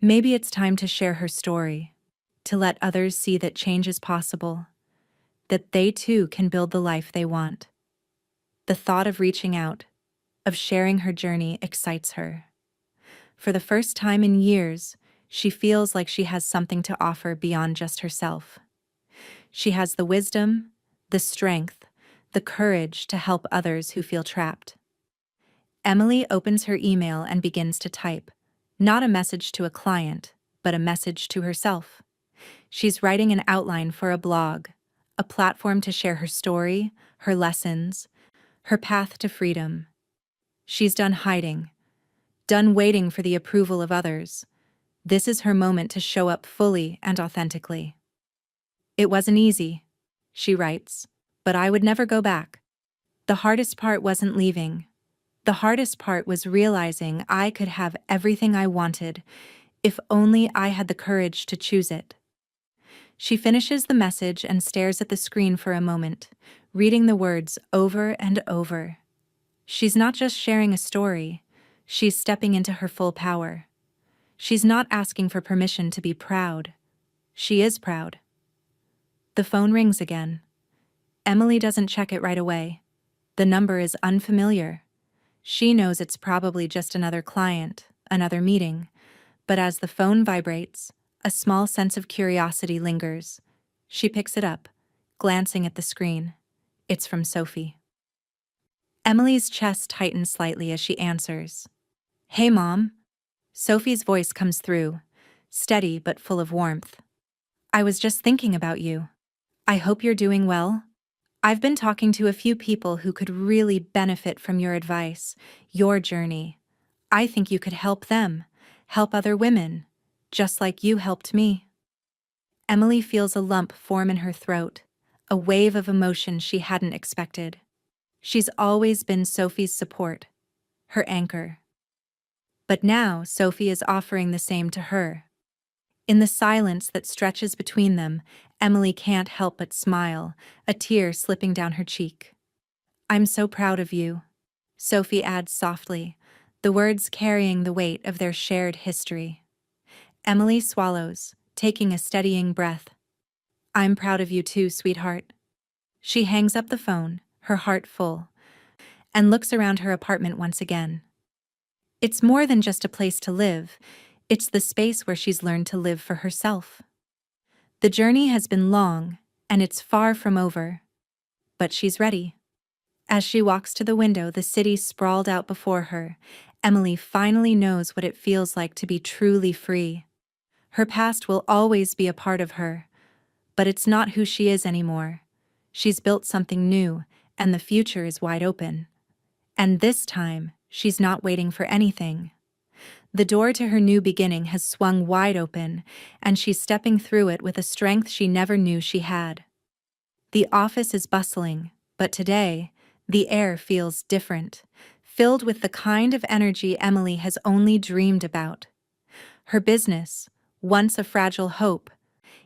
Maybe it's time to share her story, to let others see that change is possible, that they too can build the life they want. The thought of reaching out, of sharing her journey, excites her. For the first time in years, she feels like she has something to offer beyond just herself. She has the wisdom, the strength, the courage to help others who feel trapped. Emily opens her email and begins to type, not a message to a client, but a message to herself. She's writing an outline for a blog, a platform to share her story, her lessons, her path to freedom. She's done hiding, done waiting for the approval of others. This is her moment to show up fully and authentically. It wasn't easy, she writes, but I would never go back. The hardest part wasn't leaving. The hardest part was realizing I could have everything I wanted, if only I had the courage to choose it. She finishes the message and stares at the screen for a moment, reading the words over and over. She's not just sharing a story, she's stepping into her full power. She's not asking for permission to be proud. She is proud. The phone rings again. Emily doesn't check it right away. The number is unfamiliar. She knows it's probably just another client, another meeting, but as the phone vibrates, a small sense of curiosity lingers. She picks it up, glancing at the screen. It's from Sophie. Emily's chest tightens slightly as she answers. "Hey, Mom." Sophie's voice comes through, steady but full of warmth. "I was just thinking about you. I hope you're doing well. I've been talking to a few people who could really benefit from your advice, your journey. I think you could help them, help other women, just like you helped me." Emily feels a lump form in her throat, a wave of emotion she hadn't expected. She's always been Sophie's support, her anchor. But now Sophie is offering the same to her. In the silence that stretches between them, Emily can't help but smile, a tear slipping down her cheek. "I'm so proud of you," Sophie adds softly, the words carrying the weight of their shared history. Emily swallows, taking a steadying breath. "I'm proud of you too, sweetheart." She hangs up the phone, her heart full, and looks around her apartment once again. It's more than just a place to live, it's the space where she's learned to live for herself. The journey has been long, and it's far from over. But she's ready. As she walks to the window, the city sprawled out before her. Emily finally knows what it feels like to be truly free. Her past will always be a part of her, but it's not who she is anymore. She's built something new, and the future is wide open. And this time, she's not waiting for anything. The door to her new beginning has swung wide open, and she's stepping through it with a strength she never knew she had. The office is bustling, but today, the air feels different, filled with the kind of energy Emily has only dreamed about. Her business, once a fragile hope,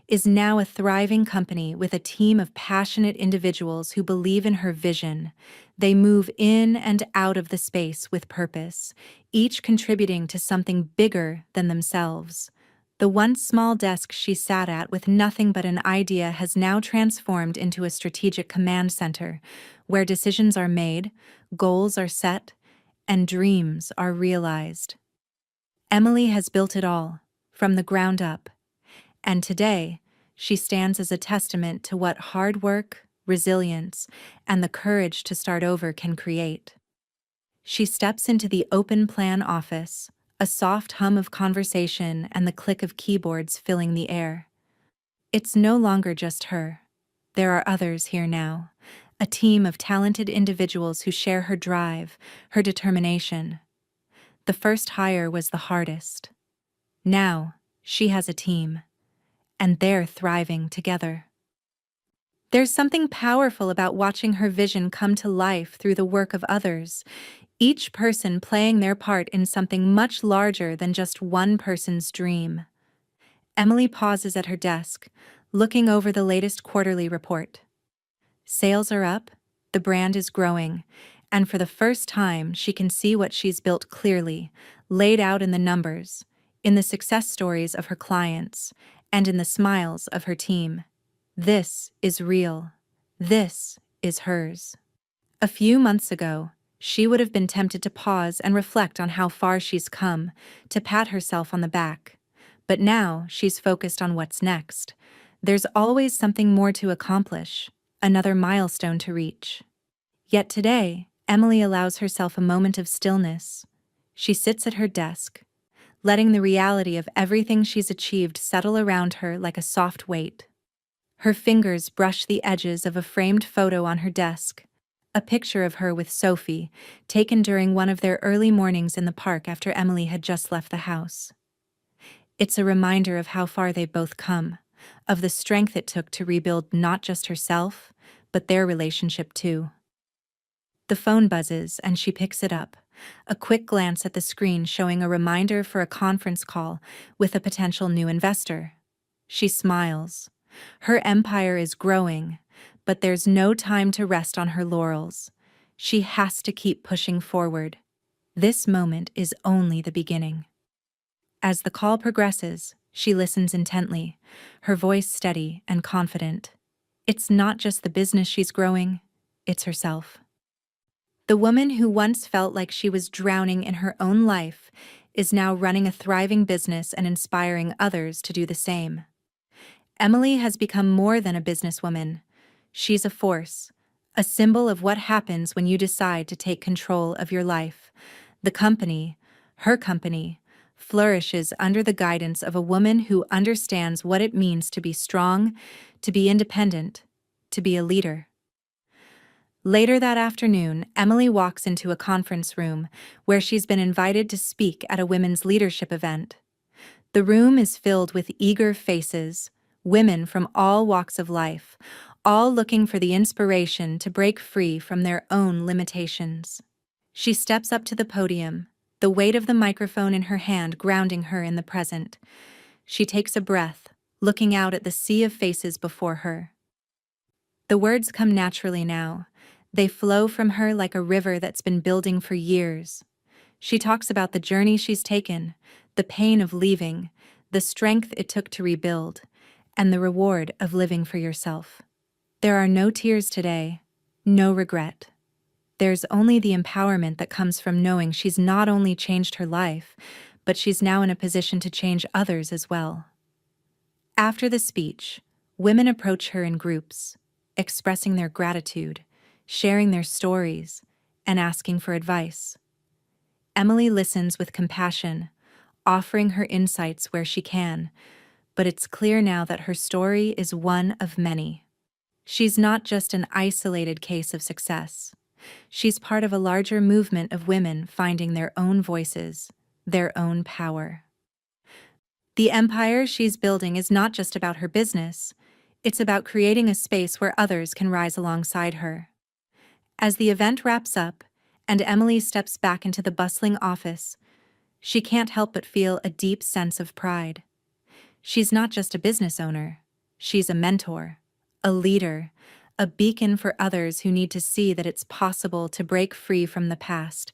is now a thriving company with a team of passionate individuals who believe in her vision. They move in and out of the space with purpose, each contributing to something bigger than themselves. The once small desk she sat at with nothing but an idea has now transformed into a strategic command center, where decisions are made, goals are set, and dreams are realized. Emily has built it all, from the ground up, and today, she stands as a testament to what hard work, resilience, and the courage to start over can create. She steps into the open plan office, a soft hum of conversation and the click of keyboards filling the air. It's no longer just her. There are others here now, a team of talented individuals who share her drive, her determination. The first hire was the hardest. Now, she has a team, and they're thriving together. There's something powerful about watching her vision come to life through the work of others, each person playing their part in something much larger than just one person's dream. Emily pauses at her desk, looking over the latest quarterly report. Sales are up, the brand is growing, and for the first time she can see what she's built clearly, laid out in the numbers, in the success stories of her clients, and in the smiles of her team. This is real. This is hers. A few months ago, she would have been tempted to pause and reflect on how far she's come, to pat herself on the back. But now she's focused on what's next. There's always something more to accomplish, another milestone to reach. Yet today, Emily allows herself a moment of stillness. She sits at her desk, letting the reality of everything she's achieved settle around her like a soft weight. Her fingers brush the edges of a framed photo on her desk, a picture of her with Sophie, taken during one of their early mornings in the park after Emily had just left the house. It's a reminder of how far they've both come, of the strength it took to rebuild not just herself, but their relationship too. The phone buzzes and she picks it up, a quick glance at the screen showing a reminder for a conference call with a potential new investor. She smiles. Her empire is growing, but there's no time to rest on her laurels. She has to keep pushing forward. This moment is only the beginning. As the call progresses, she listens intently, her voice steady and confident. It's not just the business she's growing, it's herself. The woman who once felt like she was drowning in her own life is now running a thriving business and inspiring others to do the same. Emily has become more than a businesswoman. She's a force, a symbol of what happens when you decide to take control of your life. The company, her company, flourishes under the guidance of a woman who understands what it means to be strong, to be independent, to be a leader. Later that afternoon, Emily walks into a conference room where she's been invited to speak at a women's leadership event. The room is filled with eager faces, women from all walks of life, all looking for the inspiration to break free from their own limitations. She steps up to the podium, the weight of the microphone in her hand grounding her in the present. She takes a breath, looking out at the sea of faces before her. The words come naturally now. They flow from her like a river that's been building for years. She talks about the journey she's taken, the pain of leaving, the strength it took to rebuild, and the reward of living for yourself. There are no tears today, no regret. There's only the empowerment that comes from knowing she's not only changed her life, but she's now in a position to change others as well. After the speech, Women approach her in groups, expressing their gratitude, sharing their stories, and asking for advice. Emily listens with compassion, offering her insights where she can, but it's clear now that her story is one of many. She's not just an isolated case of success. She's part of a larger movement of women finding their own voices, their own power. The empire she's building is not just about her business, it's about creating a space where others can rise alongside her. As the event wraps up, and Emily steps back into the bustling office, she can't help but feel a deep sense of pride. She's not just a business owner, she's a mentor, a leader, a beacon for others who need to see that it's possible to break free from the past,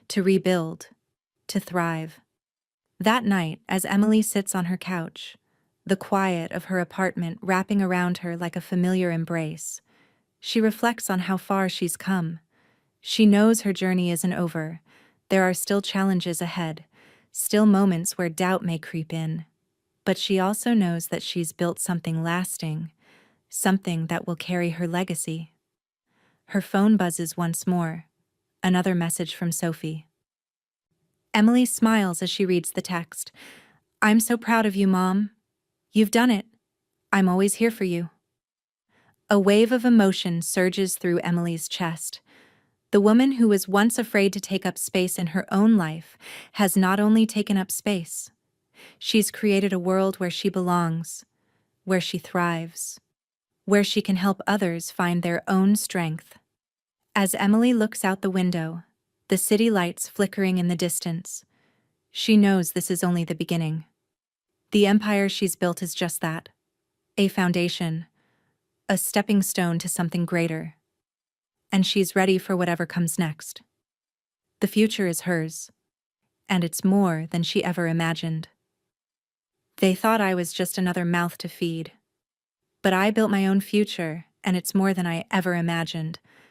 to rebuild, to thrive. That night, as Emily sits on her couch, the quiet of her apartment wrapping around her like a familiar embrace, she reflects on how far she's come. She knows her journey isn't over. There are still challenges ahead, still moments where doubt may creep in. But she also knows that she's built something lasting, something that will carry her legacy. Her phone buzzes once more. Another message from Sophie. Emily smiles as she reads the text. "I'm so proud of you, Mom. You've done it. I'm always here for you." A wave of emotion surges through Emily's chest. The woman who was once afraid to take up space in her own life has not only taken up space, she's created a world where she belongs, where she thrives, where she can help others find their own strength. As Emily looks out the window, the city lights flickering in the distance, she knows this is only the beginning. The empire she's built is just that, a foundation, a stepping stone to something greater. And she's ready for whatever comes next. The future is hers, and it's more than she ever imagined. They thought I was just another mouth to feed. But I built my own future, and it's more than I ever imagined.